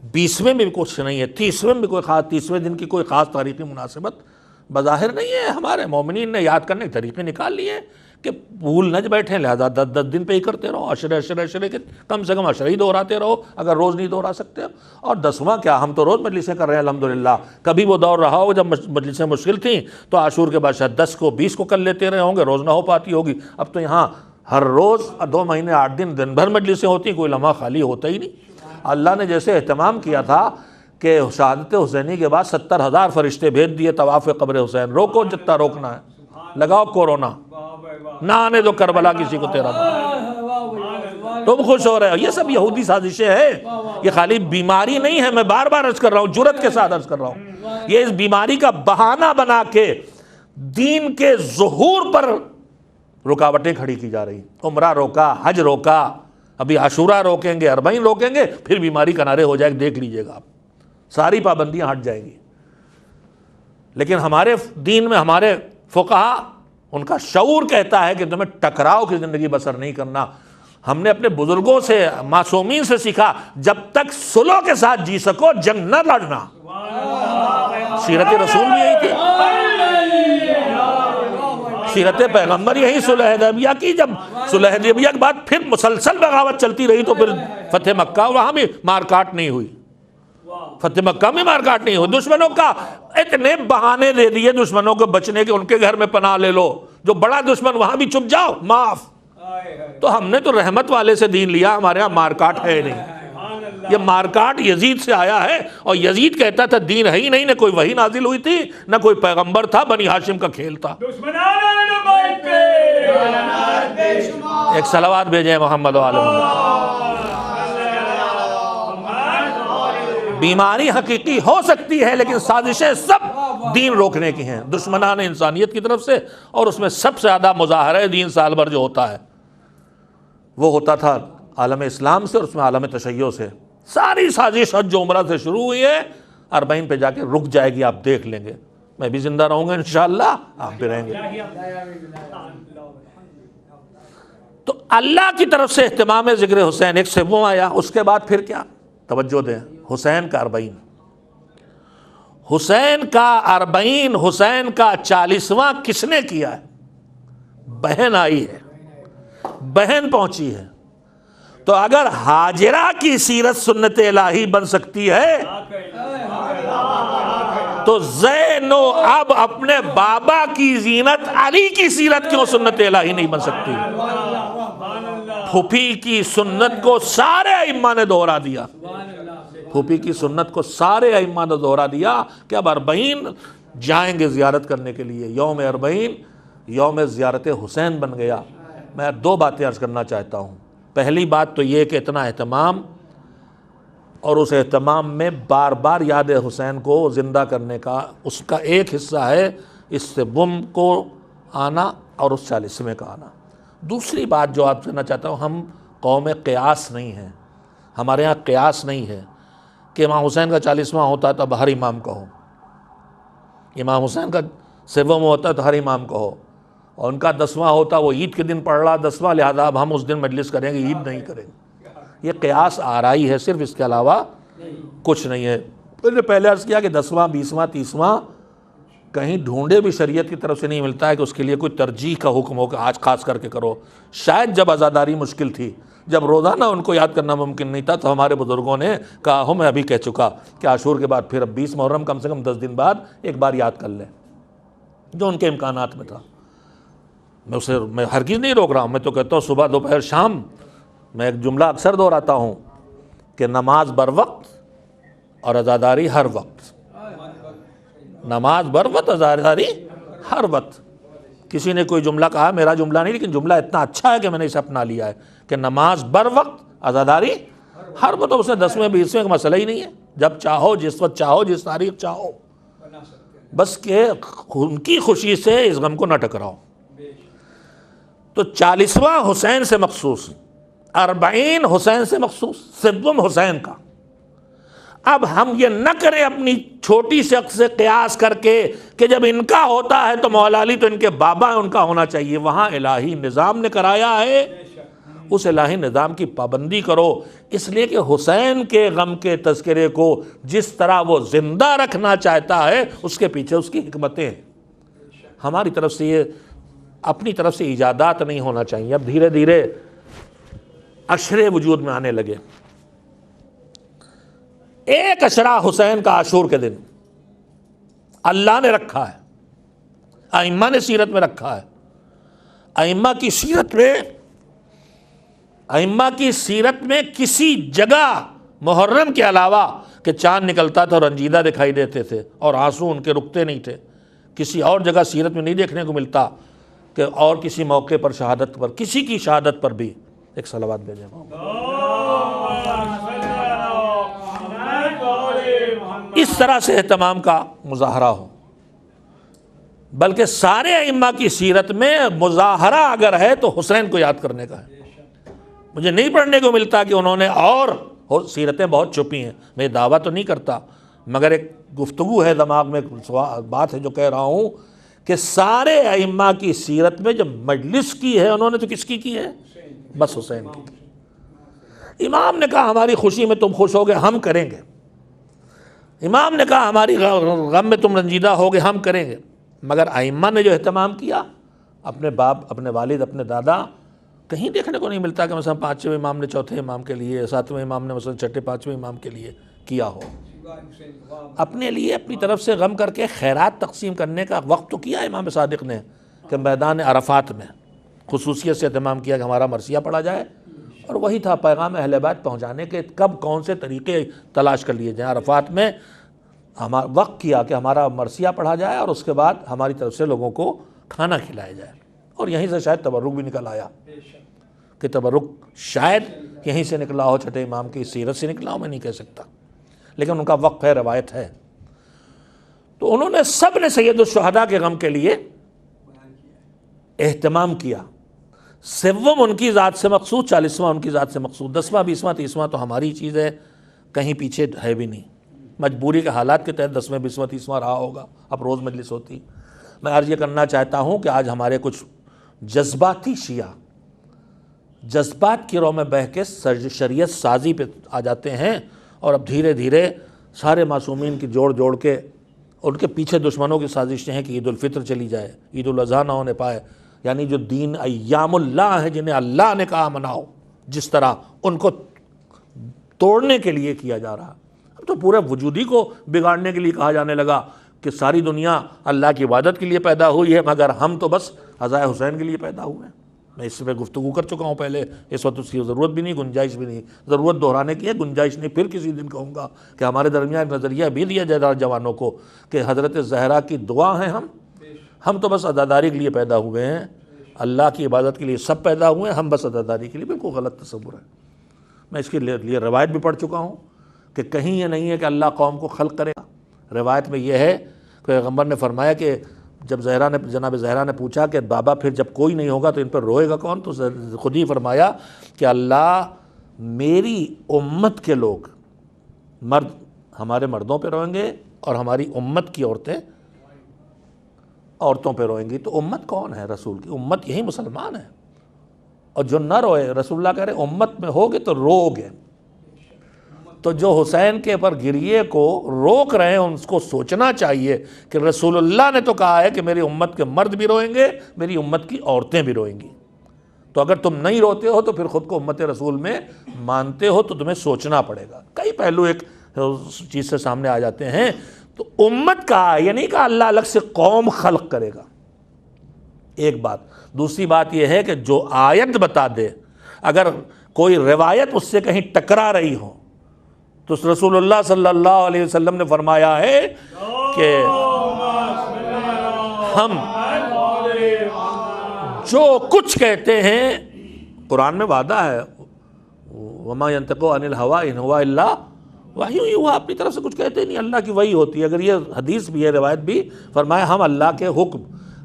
20ویں میں بھی کچھ نہیں ہے, 30ویں میں بھی کوئی خاص, 30ویں دن کی کوئی خاص تاریخی مناسبت بظاہر نہیں ہے. ہمارے مومنین نے یاد کرنے کے طریقے نکال لیے کہ بھول نہ بیٹھیں, لہذا 10 دن پہ ہی کرتے رہو. عشرے کے کم سے کم عشرے ہی دہراتے رہو اگر روز نہیں دہرا سکتے. اور 10واں کیا, ہم تو روز مجلسیں کر رہے ہیں الحمدللہ. کبھی وہ دور رہا ہو جب مجلسیں مشکل تھیں تو عاشور کے بعد شاید 10 کو 20 کو کر لیتے رہے ہوں گے, روز نہ ہو پاتی ہوگی. اب تو یہاں ہر روز 2 مہینے 8 دن دن بھر مجلسیں ہوتی ہیں, کوئی لمحہ خالی ہوتا ہی نہیں. اللہ نے جیسے اہتمام کیا تھا کہ شہادت حسینی کے بعد 70,000 فرشتے بھیج دیے طواف قبر حسین. روکو جتنا روکنا ہے, لگاؤ کورونا, نہ آنے دو کربلا کسی کو تیرا. تم خوش ہو رہے ہو, یہ سب یہودی سازشیں ہیں. یہ خالی بیماری نہیں ہے, میں بار بار عرض کر رہا ہوں, جرأت کے ساتھ عرض کر رہا ہوں. یہ اس بیماری کا بہانہ بنا کے دین کے ظہور پر رکاوٹیں کھڑی کی جا رہی. عمرہ روکا, حج روکا, ابھی عاشورہ روکیں گے, اربعین روکیں گے, پھر بیماری کنارے ہو جائے گی. دیکھ لیجئے گا آپ, ساری پابندیاں ہٹ جائیں گی. لیکن ہمارے دین میں ہمارے فقہا, ان کا شعور کہتا ہے کہ تمہیں ٹکراؤ کی زندگی بسر نہیں کرنا. ہم نے اپنے بزرگوں سے, معصومین سے سیکھا, جب تک صلح کے ساتھ جی سکو جنگ نہ لڑنا. سیرت رسول بھی یہی تھی, سیرت پیغمبر یہی صلح حدیبیہ کی. جب صلح حدیبیہ کے بعد پھر مسلسل بغاوت چلتی رہی تو پھر فتح مکہ, وہاں بھی مار کاٹ نہیں ہوئی. فتح مکہ میں مار کاٹ نہیں ہوئی. دشمنوں کا اتنے بہانے دے دیے دشمنوں کو بچنے کے, ان کے گھر میں پناہ لے لو, جو بڑا دشمن وہاں بھی چھپ جاؤ, معاف. تو ہم نے تو رحمت والے سے دین لیا, ہمارے ہاں مار کاٹ ہے نہیں. یہ مار کاٹ یزید سے آیا ہے, اور یزید کہتا تھا دین ہے ہی نہیں, نہ کوئی وحی نازل ہوئی تھی, نہ کوئی پیغمبر تھا, بنی ہاشم کا کھیل تھا. ایک صلوات بھیجیں محمد والے محمد. بیماری حقیقی ہو سکتی ہے لیکن سازشیں سب دین روکنے کی ہیں, دشمنان انسانیت کی طرف سے. اور اس میں سب سے زیادہ مظاہرہ دین سال بھر جو ہوتا ہے وہ ہوتا تھا عالم اسلام سے, اور اس میں عالم تشیع سے. ساری سازش حج و عمرہ سے شروع ہوئی ہے, اربعین پہ جا کے رک جائے گی. آپ دیکھ لیں گے, میں بھی زندہ رہوں گا انشاءاللہ, آپ بھی رہیں گے. تو اللہ کی طرف سے اہتمام ذکر حسین ایک سوم آیا. اس کے بعد پھر کیا, توجہ دیں, حسین کا اربعین, حسین کا اربعین, حسین کا 40واں کس نے کیا ہے؟ بہن آئی ہے, بہن پہنچی ہے. تو اگر ہاجرہ کی سیرت سنت الہی بن سکتی ہے تو زینو اب اپنے بابا کی زینت علی کی سیرت کیوں سنت الہی نہیں بن سکتی؟ پھوپھی کی سنت کو سارے ائمہ نے دوہرا دیا, پھوپھی کی سنت کو سارے ائمہ نے دوہرا دیا کہ اب اربعین جائیں گے زیارت کرنے کے لیے. یوم اربعین یوم زیارت حسین بن گیا. میں 2 باتیں عرض کرنا چاہتا ہوں. پہلی بات تو یہ کہ اتنا اہتمام اور اس اہتمام میں بار بار یاد حسین کو زندہ کرنے کا اس کا ایک حصہ ہے اس سے بم کو آنا اور اس 40ویں کا آنا. دوسری بات جو آپ کہنا چاہتا ہوں، ہم قوم قیاس نہیں ہیں. ہمارے ہاں قیاس نہیں ہے کہ امام حسین کا 40واں ہوتا تو اب ہر امام کا ہو، امام حسین کا 7واں ہوتا تو ہر امام کا ہو، اور ان کا 10واں ہوتا وہ عید کے دن پڑھ رہا 10واں، لہذا اب ہم اس دن مجلس کریں گے، عید نہیں کریں گے. یہ قیاس آرائی ہے صرف، اس کے علاوہ کچھ نہیں ہے. میں نے پہلے عرض کیا کہ 10واں 20واں 30واں کہیں ڈھونڈے بھی شریعت کی طرف سے نہیں ملتا ہے کہ اس کے لیے کوئی ترجیح کا حکم ہو کہ آج خاص کر کے کرو. شاید جب عزاداری مشکل تھی، جب روزانہ ان کو یاد کرنا ممکن نہیں تھا، تو ہمارے بزرگوں نے کہا ہوں، میں ابھی کہہ چکا کہ عاشور کے بعد پھر اب 20 محرم کم سے کم 10 دن بعد ایک بار یاد کر لیں، جو ان کے امکانات میں تھا. میں ہرگز نہیں روک رہا ہوں، میں تو کہتا ہوں صبح دوپہر شام. میں ایک جملہ اکثر دہراتا ہوں کہ نماز بر وقت اور عزاداری ہر وقت. نماز بر وقت، عزاداری ہر وقت. کسی نے کوئی جملہ کہا، میرا جملہ نہیں، لیکن جملہ اتنا اچھا ہے کہ میں نے اسے اپنا لیا ہے کہ نماز بر وقت، عزاداری ہر وقت. اس میں 10ویں 20ویں کا مسئلہ ہی نہیں ہے. جب چاہو، جس وقت چاہو، جس تاریخ چاہو، بس کہ ان کی خوشی سے اس غم کو نہ ٹکراؤ. تو 40واں حسین سے مخصوص، 40 حسین سے مخصوص، 7 حسین کا. اب ہم یہ نہ کریں اپنی چھوٹی شخص سے قیاس کر کے کہ جب ان کا ہوتا ہے تو مولا علی تو ان کے بابا ہیں، ان کا ہونا چاہیے. وہاں الہی نظام نے کرایا ہے، اس الہی نظام کی پابندی کرو. اس لیے کہ حسین کے غم کے تذکرے کو جس طرح وہ زندہ رکھنا چاہتا ہے، اس کے پیچھے اس کی حکمتیں ہیں. ہماری طرف سے یہ اپنی طرف سے ایجادات نہیں ہونا چاہیے. اب دھیرے دھیرے عشرے وجود میں آنے لگے. ایک عشرہ حسین کا عاشور کے دن اللہ نے رکھا ہے، ائمہ نے سیرت میں رکھا ہے. ائمہ کی سیرت میں کسی جگہ محرم کے علاوہ کہ چاند نکلتا تھا اور رنجیدہ دکھائی دیتے تھے اور آنسو ان کے رکتے نہیں تھے، کسی اور جگہ سیرت میں نہیں دیکھنے کو ملتا کہ اور کسی موقع پر شہادت پر، کسی کی شہادت پر بھی ایک صلوات بھیجیں. اس طرح سے اہتمام کا مظاہرہ ہو. بلکہ سارے ائمہ کی سیرت میں مظاہرہ اگر ہے تو حسین کو یاد کرنے کا ہے. مجھے نہیں پڑھنے کو ملتا کہ انہوں نے اور سیرتیں بہت چھپی ہیں. میں دعویٰ تو نہیں کرتا، مگر ایک گفتگو ہے دماغ میں، بات ہے جو کہہ رہا ہوں کہ سارے ائمہ کی سیرت میں جب مجلس کی ہے انہوں نے تو کس کی ہے؟ بس حسین کی. امام نے کہا ہماری خوشی میں تم خوش ہوگے، ہم کریں گے. امام نے کہا ہماری غم میں تم رنجیدہ ہوگے، ہم کریں گے. مگر ائمہ نے جو اہتمام کیا، اپنے باپ، اپنے والد، اپنے دادا، کہیں دیکھنے کو نہیں ملتا کہ مثلا 5ویں امام نے 4تھے امام کے لیے، 7ویں امام نے مثلا 6ٹھے 5ویں امام کے لیے کیا ہو. اپنے لیے اپنی طرف سے غم کر کے خیرات تقسیم کرنے کا وقت تو کیا امام صادق نے کہ میدان عرفات میں خصوصیت سے اہتمام کیا کہ ہمارا مرثیہ پڑھا جائے، اور وہی تھا پیغام اہل بیت پہنچانے کے کب کون سے طریقے تلاش کر لیے جائیں. عرفات میں ہمارا وقت کیا کہ ہمارا مرثیہ پڑھا جائے اور اس کے بعد ہماری طرف سے لوگوں کو کھانا کھلایا جائے. اور یہیں سے شاید تبرک بھی نکل آیا کہ تبرک شاید یہیں سے نکلا ہو، 6ٹھے امام کی سیرت سے نکلا ہو، میں نہیں کہہ سکتا، لیکن ان کا وقف ہے، روایت ہے. تو انہوں نے سب نے سید الشہداء کے غم کے لیے اہتمام کیا. 7 ان کی ذات سے مخصوص، 40واں ان کی ذات سے مخصوص، 10واں 20واں 30واں تو ہماری چیز ہے، کہیں پیچھے ہے بھی نہیں. مجبوری کے حالات کے تحت 10ویں 20واں 30واں رہا ہوگا، اب روز مجلس ہوتی. میں عرض یہ کرنا چاہتا ہوں کہ آج ہمارے کچھ جذباتی شیعہ جذبات کی رو میں بہہ کے شریعت سازی پہ آ جاتے ہیں، اور اب دھیرے دھیرے سارے معصومین کی جوڑ کے ان کے پیچھے دشمنوں کی سازشیں ہیں کہ عید الفطر چلی جائے، عید الاضحیٰ نہ ہونے پائے. یعنی جو دین ایام اللہ ہے جنہیں اللہ نے کہا مناؤ، جس طرح ان کو توڑنے کے لیے کیا جا رہا. اب تو پورے وجودی کو بگاڑنے کے لیے کہا جانے لگا کہ ساری دنیا اللہ کی عبادت کے لیے پیدا ہوئی ہے، مگر ہم تو بس عزائے حسین کے لیے پیدا ہوئے ہیں. میں اس پہ گفتگو کر چکا ہوں پہلے، اس وقت اس کی ضرورت بھی نہیں، گنجائش بھی نہیں، ضرورت دہرانے کی ہے، گنجائش نہیں۔ پھر کسی دن کہوں گا کہ ہمارے درمیان ایک نظریہ بھی دیا جائے جوانوں کو کہ حضرت زہرا کی دعا ہیں ہم تو بس عزاداری کے لیے پیدا ہوئے ہیں، اللہ کی عبادت کے لیے سب پیدا ہوئے ہیں، ہم بس عزاداری کے لیے۔ بالکل غلط تصور ہے۔ میں اس کے لیے روایت بھی پڑھ چکا ہوں کہ کہیں یہ نہیں ہے کہ اللہ قوم کو خلق کرے گا۔ روایت میں یہ ہے کہ پیغمبر نے فرمایا کہ جب جناب زہرا نے پوچھا کہ بابا پھر جب کوئی نہیں ہوگا تو ان پر روئے گا کون، تو خود ہی فرمایا کہ اللہ میری امت کے لوگ، مرد ہمارے مردوں پہ روئیں گے اور ہماری امت کی عورتوں پہ روئیں گی۔ تو امت کون ہے رسول کی؟ امت یہی مسلمان ہے۔ اور جو نہ روئے، رسول اللہ کہہ رہے امت میں ہوگے تو رو گے۔ تو جو حسین کے پر گریے کو روک رہے ہیں ان کو سوچنا چاہیے کہ رسول اللہ نے تو کہا ہے کہ میری امت کے مرد بھی روئیں گے، میری امت کی عورتیں بھی روئیں گی۔ تو اگر تم نہیں روتے ہو تو پھر خود کو امت رسول میں مانتے ہو تو تمہیں سوچنا پڑے گا۔ کئی پہلو ایک چیز سے سامنے آ جاتے ہیں۔ تو امت کہا، یہ نہیں کہا اللہ الگ سے قوم خلق کرے گا، ایک بات۔ دوسری بات یہ ہے کہ جو آیت بتا دے، اگر کوئی روایت اس سے کہیں ٹکرا رہی ہو تو رسول اللہ صلی اللہ علیہ وسلم نے فرمایا ہے کہ ہم جو کچھ کہتے ہیں، قرآن میں وعدہ ہے وما ينطق عن الهوى ان هو الا وحی یوحی، اپنی طرف سے کچھ کہتے ہی نہیں، اللہ کی وحی ہوتی ہے۔ اگر یہ حدیث بھی ہے، روایت بھی، فرمایا ہم اللہ کے حکم،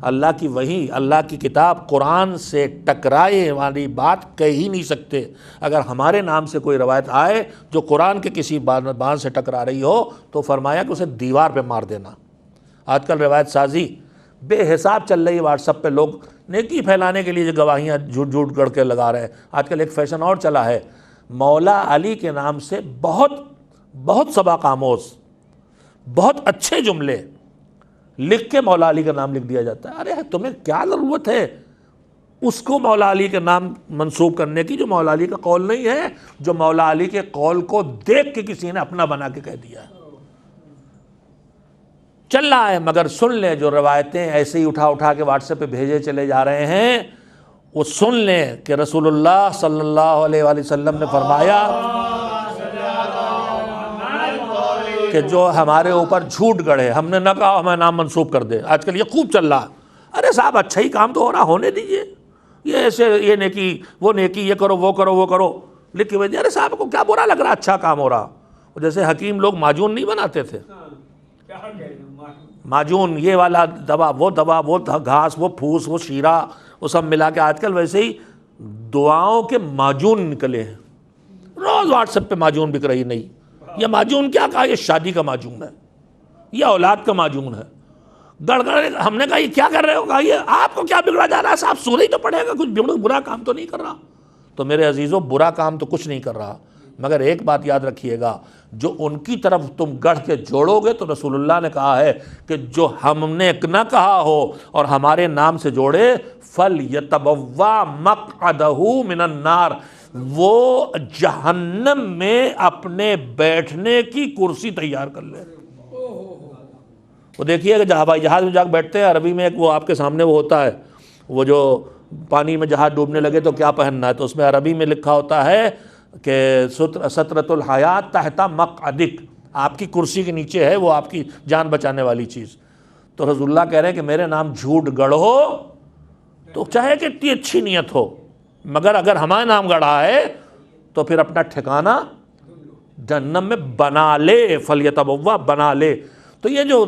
اللہ کی وحی، اللہ کی کتاب قرآن سے ٹکرائے والی بات کہہ ہی نہیں سکتے۔ اگر ہمارے نام سے کوئی روایت آئے جو قرآن کے کسی بات سے ٹکرا رہی ہو تو فرمایا کہ اسے دیوار پہ مار دینا۔ آج کل روایت سازی بے حساب چل رہی ہے، واٹس ایپ پہ لوگ نیکی پھیلانے کے لیے جو گواہیاں جھوٹ جھوٹ گڑھ کے لگا رہے ہیں۔ آج کل ایک فیشن اور چلا ہے، مولا علی کے نام سے بہت سبق آموز، بہت اچھے جملے لکھ کے مولا علی کا نام لکھ دیا جاتا ہے۔ ارے تمہیں کیا ضرورت ہے اس کو مولا علی کے نام منسوب کرنے کی جو مولا علی کا قول نہیں ہے، جو مولا علی کے قول کو دیکھ کے کسی نے اپنا بنا کے کہہ دیا ہے۔ چل رہا ہے، مگر سن لیں جو روایتیں ایسے ہی اٹھا کے واٹس ایپ پہ بھیجے چلے جا رہے ہیں، وہ سن لیں کہ رسول اللہ صلی اللہ علیہ وآلہ وسلم نے فرمایا کہ جو ہمارے اوپر جھوٹ گڑھے، ہم نے نہ کہا ہمیں نام منسوب کر دے۔ آج کل یہ خوب چل رہا ہے۔ ارے صاحب اچھا ہی کام تو ہو رہا، ہونے دیجئے، یہ ایسے یہ نیکی وہ نیکی، یہ کرو وہ کرو وہ کرو لکھ کے بھیج۔ ارے صاحب کو کیا برا لگ رہا اچھا کام ہو رہا؟ جیسے حکیم لوگ معجون نہیں بناتے تھے، معجون یہ والا دوا وہ گھاس وہ پھوس وہ شیرہ وہ سب ملا کے، آج کل ویسے ہی دعاؤں کے معجون نکلے ہیں۔ روز واٹس ایپ پہ معجون بک رہی، نہیں یہ معجون کیا کہا، یہ شادی کا معجون ہے، یہ اولاد کا معجون ہے۔ گڑ ہم نے کہا یہ کیا کر رہے ہو؟ کہا یہ آپ کو کیا بگڑا جا رہا ہے صاحب، سورہ ہی تو پڑھے گا، کچھ برا کام تو نہیں کر رہا۔ تو میرے عزیزوں برا کام تو کچھ نہیں کر رہا، مگر ایک بات یاد رکھیے گا، جو ان کی طرف تم گڑھ کے جوڑو گے تو رسول اللہ نے کہا ہے کہ جو ہم نے نہ کہا ہو اور ہمارے نام سے جوڑے، فَلْيَتَبَوَّأْ مَقْعَدَهُ مِنَ النَّارِ، وہ جہنم میں اپنے بیٹھنے کی کرسی تیار کر لے۔ وہ دیکھیے کہ ہوائی جہاز میں جا کے بیٹھتے ہیں، عربی میں ایک وہ آپ کے سامنے وہ ہوتا ہے، وہ جو پانی میں جہاز ڈوبنے لگے تو کیا پہننا ہے، تو اس میں عربی میں لکھا ہوتا ہے کہ سترۃ الحیات تحت مقعدک، آپ کی کرسی کے نیچے ہے وہ آپ کی جان بچانے والی چیز۔ تو رسول اللہ کہہ رہے ہیں کہ میرے نام جھوٹ گڑھو تو چاہے کہ اتنی اچھی نیت ہو، مگر اگر ہمارا نام گڑھا ہے تو پھر اپنا ٹھکانہ جہنم میں بنا لے، فلیتبوّأ بنا لے۔ تو یہ جو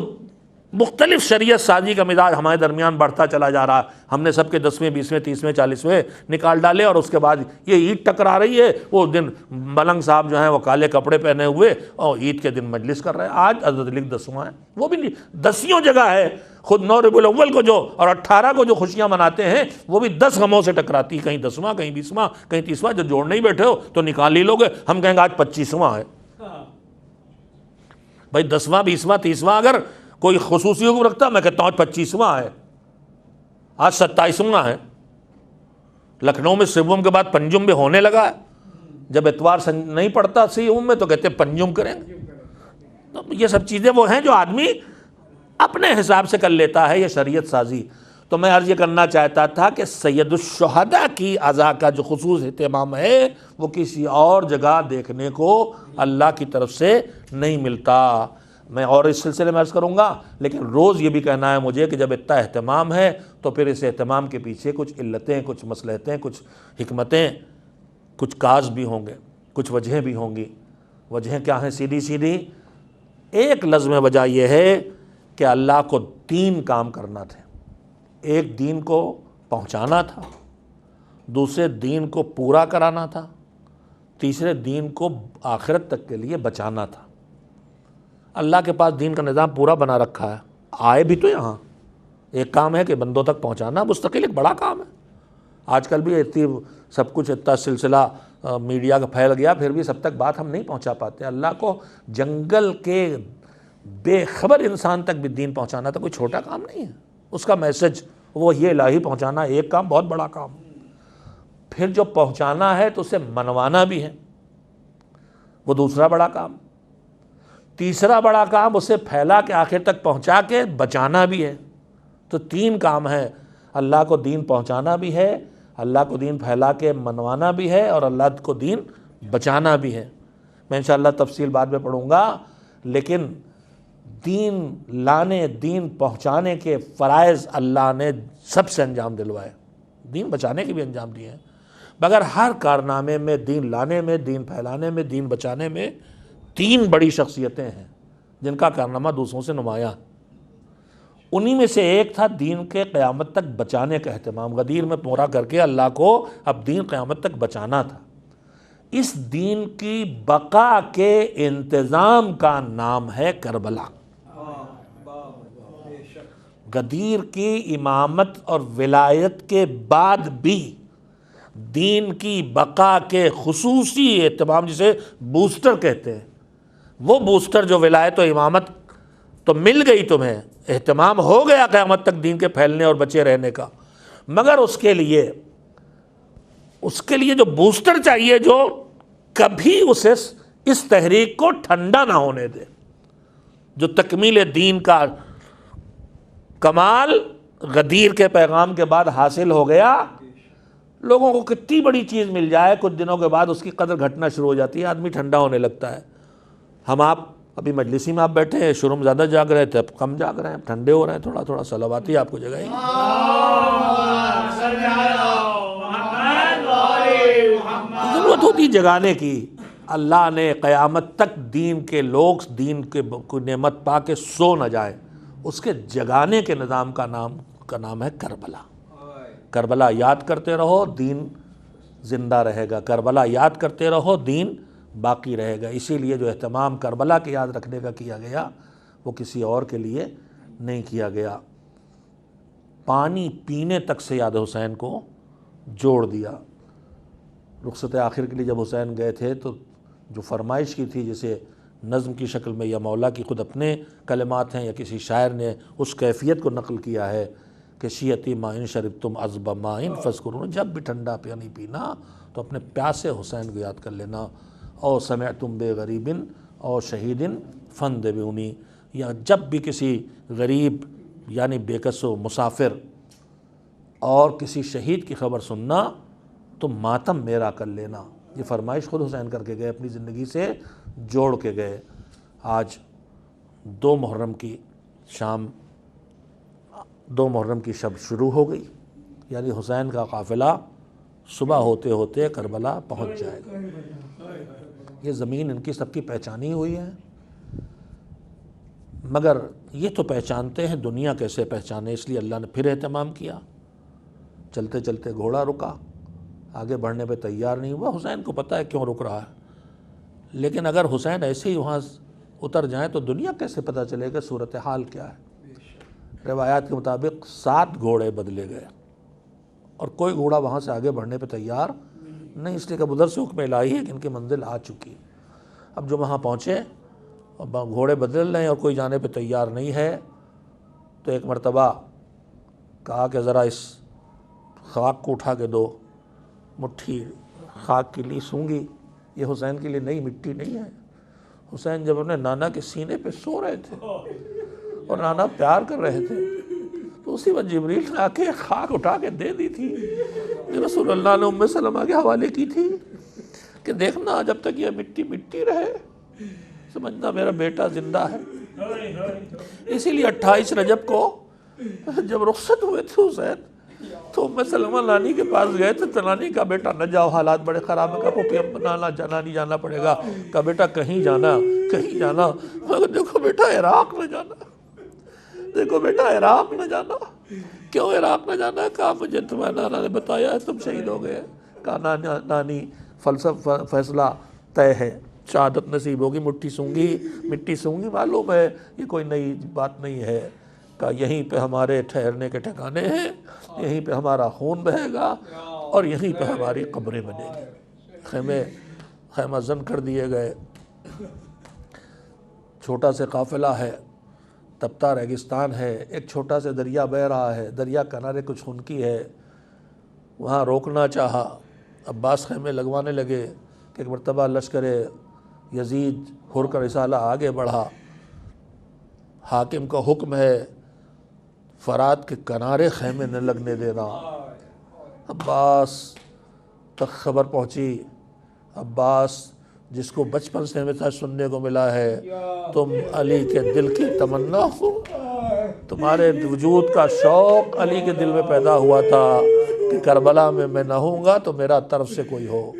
مختلف شریعت سازی کا مزاج ہمارے درمیان بڑھتا چلا جا رہا ہے، ہم نے سب کے 10ویں 20ویں 30ویں 40ویں نکال ڈالے، اور اس کے بعد یہ عید ٹکرا رہی ہے، وہ دن ملنگ صاحب جو ہیں وہ کالے کپڑے پہنے ہوئے اور عید کے دن مجلس کر رہے ہیں۔ آج حضرت لکھ 10واں ہے، وہ بھی 10 جگہ ہے، خود 9 ربیع الاول کو جو اور 18 کو جو خوشیاں مناتے ہیں وہ بھی 10 غموں سے ٹکراتی، کہیں 10واں کہیں 20واں کہیں 30واں۔ جو جوڑ نہیں بیٹھے ہو تو نکال ہی لوگے، ہم کہیں گے آج 25واں ہے۔ بھائی 10واں 20واں 30واں اگر کوئی خصوصی حکم رکھتا، میں کہتا ہوں 25واں ہے، آج 27واں ہے۔ لکھنؤ میں سوم کے بعد پنجم بھی ہونے لگا ہے، جب اتوار نہیں پڑتا سوم میں تو کہتے ہیں پنجم کریں گے۔ تو یہ سب چیزیں وہ ہیں جو آدمی اپنے حساب سے کر لیتا ہے، یہ شریعت سازی۔ تو میں عرض یہ کرنا چاہتا تھا کہ سید الشہداء کی عزا کا جو خصوص اہتمام ہے وہ کسی اور جگہ دیکھنے کو اللہ کی طرف سے نہیں ملتا. میں اور اس سلسلے میں عرض کروں گا، لیکن روز یہ بھی کہنا ہے مجھے کہ جب اتنا اہتمام ہے تو پھر اس اہتمام کے پیچھے کچھ علتیں، کچھ مصلحتیں، کچھ حکمتیں، کچھ کاز بھی ہوں گے، کچھ وجہیں بھی ہوں گی. وجہیں کیا ہیں؟ سیدھی ایک لفظ میں وجہ یہ ہے کہ اللہ کو 3 کام کرنا تھے. ایک دین کو پہنچانا تھا، دوسرے دین کو پورا کرانا تھا، تیسرے دین کو آخرت تک کے لیے بچانا تھا. اللہ کے پاس دین کا نظام پورا بنا رکھا ہے. آئے بھی تو یہاں ایک کام ہے کہ بندوں تک پہنچانا مستقل ایک بڑا کام ہے. آج کل بھی اتنی سب کچھ اتنا سلسلہ میڈیا کا پھیل گیا، پھر بھی سب تک بات ہم نہیں پہنچا پاتے. اللہ کو جنگل کے بے خبر انسان تک بھی دین پہنچانا تو کوئی چھوٹا کام نہیں ہے. اس کا میسج وہ یہ الہی پہنچانا ایک کام، بہت بڑا کام. پھر جو پہنچانا ہے تو اسے منوانا بھی ہے، وہ دوسرا بڑا کام. تیسرا بڑا کام اسے پھیلا کے آخر تک پہنچا کے بچانا بھی ہے. تو 3 کام ہے. اللہ کو دین پہنچانا بھی ہے، اللہ کو دین پھیلا کے منوانا بھی ہے، اور اللہ کو دین بچانا بھی ہے. میں انشاءاللہ تفصیل بعد میں پڑھوں گا، لیکن دین لانے، دین پہنچانے کے فرائض اللہ نے سب سے انجام دلوائے، دین بچانے کے بھی انجام دیے ہیں. مگر ہر کارنامے میں، دین لانے میں، دین پھیلانے میں، دین بچانے میں 3 بڑی شخصیتیں ہیں جن کا کارنامہ دوسروں سے نمایاں. انہی میں سے ایک تھا دین کے قیامت تک بچانے کا اہتمام. غدیر میں پورا کر کے اللہ کو اب دین قیامت تک بچانا تھا. اس دین کی بقا کے انتظام کا نام ہے کربلا. غدیر کی امامت اور ولایت کے بعد بھی دین کی بقا کے خصوصی اہتمام، جسے بوسٹر کہتے ہیں، وہ بوسٹر جو ولایت و امامت تو مل گئی تمہیں، اہتمام ہو گیا قیامت تک دین کے پھیلنے اور بچے رہنے کا، مگر اس کے لیے جو بوسٹر چاہیے جو کبھی اسے اس تحریک کو ٹھنڈا نہ ہونے دے. جو تکمیل دین کا کمال غدیر کے پیغام کے بعد حاصل ہو گیا. لوگوں کو کتنی بڑی چیز مل جائے، کچھ دنوں کے بعد اس کی قدر گھٹنا شروع ہو جاتی ہے، آدمی ٹھنڈا ہونے لگتا ہے. ہم آپ ابھی مجلسی میں آپ بیٹھے ہیں، شروع میں زیادہ جاگ رہے تھے، اب کم جاگ رہے ہیں، ٹھنڈے ہو رہے ہیں، تھوڑا تھوڑا صلواتی آپ کو جگائیں. ضرورت ہوتی جگانے کی. اللہ نے قیامت تک دین کے لوگ دین کے کوئی نعمت پا کے سو نہ جائے، اس کے جگانے کے نظام کا نام ہے کربلا. کربلا یاد کرتے رہو، دین زندہ رہے گا. کربلا یاد کرتے رہو، دین باقی رہے گا. اسی لیے جو اہتمام کربلا کے یاد رکھنے کا کیا گیا وہ کسی اور کے لیے نہیں کیا گیا. پانی پینے تک سے یاد حسین کو جوڑ دیا. رخصت آخر کے لیے جب حسین گئے تھے تو جو فرمائش کی تھی، جسے نظم کی شکل میں یا مولا کی خود اپنے کلمات ہیں یا کسی شاعر نے اس کیفیت کو نقل کیا ہے کہ شیعتی مائن شربتم عذب مائن فذکرون، جب بھی ٹھنڈا پانی پینا تو اپنے پیاسے حسین کو یاد کر لینا. او سمعتم بے غریب او شہید فانذبونی، یا جب بھی کسی غریب یعنی بے کس و مسافر اور کسی شہید کی خبر سننا تو ماتم میرا کر لینا. یہ فرمائش خود حسین کر کے گئے، اپنی زندگی سے جوڑ کے گئے. آج 2 محرم کی شام، 2 محرم کی شب شروع ہو گئی، یعنی حسین کا قافلہ صبح ہوتے ہوتے کربلا پہنچ جائے گا. یہ زمین ان کی سب کی پہچانی ہوئی ہے، مگر یہ تو پہچانتے ہیں، دنیا کیسے پہچانے، اس لیے اللہ نے پھر اہتمام کیا. چلتے چلتے گھوڑا رکا، آگے بڑھنے پہ تیار نہیں ہوا. حسین کو پتہ ہے کیوں رک رہا ہے، لیکن اگر حسین ایسے ہی وہاں اتر جائیں تو دنیا کیسے پتہ چلے گا صورتحال کیا ہے. روایات کے مطابق 7 گھوڑے بدلے گئے اور کوئی گھوڑا وہاں سے آگے بڑھنے پہ تیار نہیں، اس لیے کہ ادھر سے حکم الہی ہے کہ ان کی منزل آ چکی. اب جو وہاں پہنچے اور گھوڑے بدل رہے ہیں اور کوئی جانے پہ تیار نہیں ہے، تو ایک مرتبہ کہا کہ ذرا اس خاک کو اٹھا کے دو. مٹھی خاک کے لیے سونگی. یہ حسین کے لیے نئی مٹی نہیں ہے. حسین جب اپنے نانا کے سینے پہ سو رہے تھے اور نانا پیار کر رہے تھے، تو اسی وقت جبریل نے آ کے خاک اٹھا کے دے دی تھی، رسول اللہ نے ام سلمہ کے حوالے کی تھی کہ دیکھنا جب تک یہ مٹی مٹی رہے سمجھنا میرا بیٹا زندہ ہے۔ اسی لیے 28 رجب کو جب رخصت ہوئے تھے حسین تو ام سلمہ نانی کے پاس گئے تھے، تو نانی کا بیٹا نہ جاؤ، حالات بڑے خراب ہیں، پھوپھی نانی جانا پڑے گا، کہا بیٹا کہیں جانا مگر دیکھو بیٹا عراق نہ جانا، دیکھو بیٹا عراق نہ جانا۔ کیوں عراق نہ جانا؟ کہا مجھے تمہارے نانا نے بتایا ہے تم شہید ہو گئے۔ کہا نانی فیصلہ طے ہے، شہادت نصیب ہوگی، مٹی سونگی، معلوم ہے یہ کوئی نئی بات نہیں ہے۔ کہا یہیں پہ ہمارے ٹھہرنے کے ٹھکانے ہیں، یہیں پہ ہمارا خون بہے گا اور یہیں پہ ہماری قبریں بنے گی۔ خیمہ زن کر دیے گئے۔ چھوٹا سے قافلہ ہے، تپتا ریگستان ہے، ایک چھوٹا سے دریا بہہ رہا ہے، دریا کنارے کچھ خنکی ہے، وہاں روکنا چاہا۔ عباس خیمے لگوانے لگے کہ ایک مرتبہ لشکر یزید حر کا رسالہ آگے بڑھا، حاکم کا حکم ہے فرات کے کنارے خیمے نہ لگنے دینا۔ عباس تک خبر پہنچی، عباس جس کو بچپن سے ہمیں سننے کو ملا ہے تم علی کے دل کی تمنا ہو، تمہارے وجود کا شوق علی کے دل میں پیدا ہوا تھا کہ کربلا میں میں نہ ہوں گا تو میرا طرف سے کوئی ہو،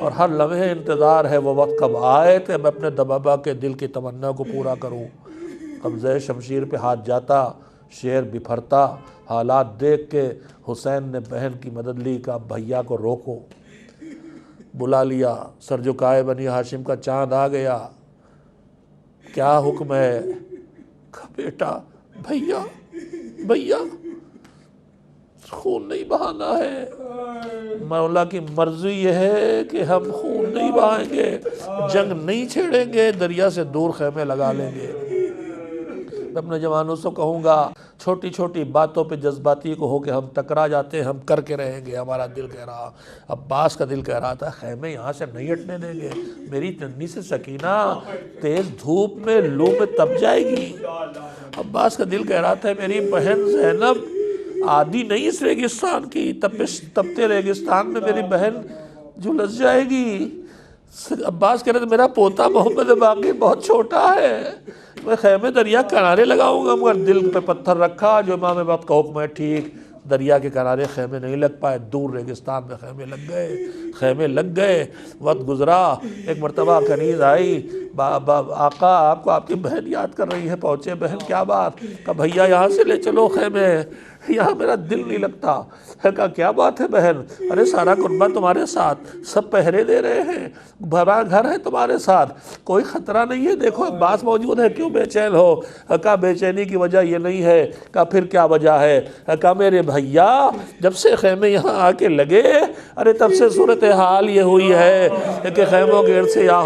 اور ہر لمحے انتظار ہے وہ وقت کب آئے کہ میں اپنے بابا کے دل کی تمنا کو پورا کروں۔ قبضہ شمشیر پہ ہاتھ جاتا، شیر بپھرتا، حالات دیکھ کے حسین نے بہن کی مدد لی، کہا بھیا کو روکو، بلا لیا۔ سر جھکائے بنی ہاشم کا چاند آ گیا، کیا حکم ہے؟ کہا بیٹا بھیا خون نہیں بہانا ہے، مولا کی مرضی یہ ہے کہ ہم خون نہیں بہائیں گے، جنگ نہیں چھیڑیں گے، دریا سے دور خیمے لگا لیں گے۔ میں اپنے جوانوں سے کہوں گا چھوٹی چھوٹی باتوں پہ جذباتی کو ہو کہ ہم ٹکرا جاتے ہیں، ہم کر کے رہیں گے، ہمارا دل کہہ رہا، عباس کا دل کہہ رہا تھا خیمے یہاں سے نہیں ہٹنے دیں گے، میری ننھی سے سکینہ تیز دھوپ میں لو میں تپ جائے گی۔ عباس کا دل کہہ رہا تھا میری بہن زینب عادی نہیں اس ریگستان کی، تپتے ریگستان میں میری بہن جھلس جائے گی۔ عباس کہہ رہے تھے میرا پوتا محمد باقر بہت چھوٹا ہے، میں خیمے دریا کنارے لگاؤں گا، مگر دل پہ پتھر رکھا، جو امام وقت کا حکم ہے ٹھیک، دریا کے کنارے خیمے نہیں لگ پائے، دور ریگستان میں خیمے لگ گئے۔ وقت گزرا، ایک مرتبہ کنیز آئی، آقا آپ کو آپ کی بہن یاد کر رہی ہے، پہنچے، بہن کیا بات؟ کہا بھیا یہاں سے لے چلو خیمے، یہاں میرا دل نہیں لگتا۔ کہا کیا بات ہے بہن؟ ارے سارا کنبہ تمہارے ساتھ، سب پہرے دے رہے ہیں، بھرا گھر ہے تمہارے ساتھ، کوئی خطرہ نہیں ہے، دیکھو عباس موجود ہے، کیوں بے چین ہو؟ کہا بے چینی کی وجہ یہ نہیں ہے۔ کہا پھر کیا وجہ ہے؟ کہا میرے بھیا جب سے خیمے یہاں آ کے لگے، ارے تب سے صورتحال یہ ہوئی ہے کہ خیموں کے ارد سے یا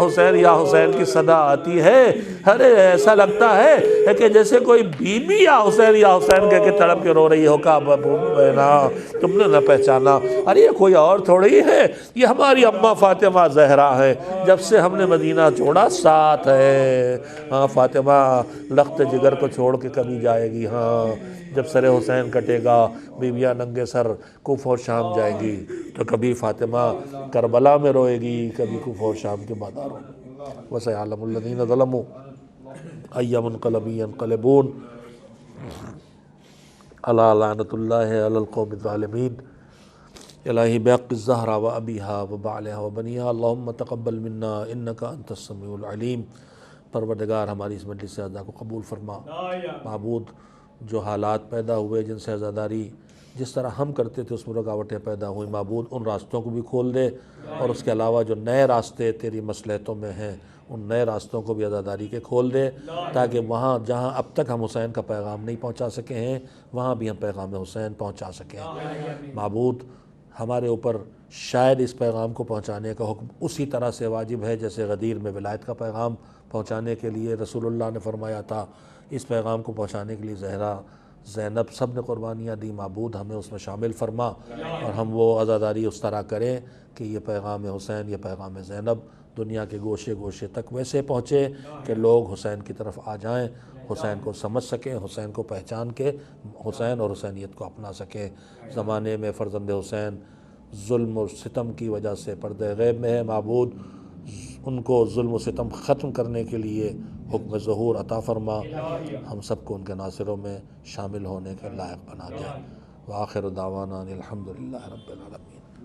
حسین کی صدا آتی ہے، ارے ایسا لگتا ہے کہ جیسے کوئی بی بی یا حسین کہہ کے تڑپ کے رو رہی ہو۔ کہا بہنا تم نے نہ پہچانا، ارے یہ کوئی اور تھوڑی ہے، یہ ہماری اماں فاطمہ زہرا ہے، جب سے ہم نے مدینہ چھوڑا ساتھ ہے۔ ہاں فاطمہ لخت جگر کو چھوڑ کے کبھی جائے گی، ہاں جب سر حسین کٹے گا بیویاں ننگے سر کوفہ و شام جائے گی، تو کبھی فاطمہ کربلا میں روئے گی، کبھی کوفہ و شام کے بازاروں میں۔ وَسَيَعْلَمُ الَّذِينَ ظَلَمُوا أَيَّ مُنقَلَبٍ يَنقَلِبُونَ أَلَا لَعْنَةُ اللَّهِ عَلَى الْقَوْمِ الظَّالِمِينَ الہی بحق الزہرا و ابیہا و بعلہا و بنیہا اللہم تقبل منا انکا انت السمیع العلیم۔ پروردگار ہماری اس مجلس عزا کو قبول فرما۔ معبود جو حالات پیدا ہوئے جن سے عزاداری جس طرح ہم کرتے تھے اس میں رکاوٹیں پیدا ہوئی، معبود ان راستوں کو بھی کھول دے، اور اس کے علاوہ جو نئے راستے تیری مصلحتوں میں ہیں ان نئے راستوں کو بھی عزاداری کے کھول دے، تاکہ وہاں جہاں اب تک ہم حسین کا پیغام نہیں پہنچا سکے ہیں وہاں بھی ہم پیغام حسین پہنچا سکیں۔ معبود ہمارے اوپر شاید اس پیغام کو پہنچانے کا حکم اسی طرح سے واجب ہے جیسے غدیر میں ولایت کا پیغام پہنچانے کے لیے رسول اللہ نے فرمایا تھا، اس پیغام کو پہنچانے کے لیے زہرا زینب، سب نے قربانیاں دی، معبود ہمیں اس میں شامل فرما، اور ہم وہ عزاداری اس طرح کریں کہ یہ پیغام حسین، یہ پیغام زینب دنیا کے گوشے گوشے تک ویسے پہنچے کہ لوگ حسین کی طرف آ جائیں، حسین کو سمجھ سکیں، حسین کو پہچان کے حسین اور حسینیت کو اپنا سکیں۔ زمانے میں فرزند حسین ظلم و ستم کی وجہ سے پردہ غیب میں ہے، معبود ان کو ظلم و ستم ختم کرنے کے لیے حکم ظہور عطا فرما، ہم سب کو ان کے ناصروں میں شامل ہونے کے لائق بنا دے۔ وآخر دعوانا الحمدللہ رب العالمین۔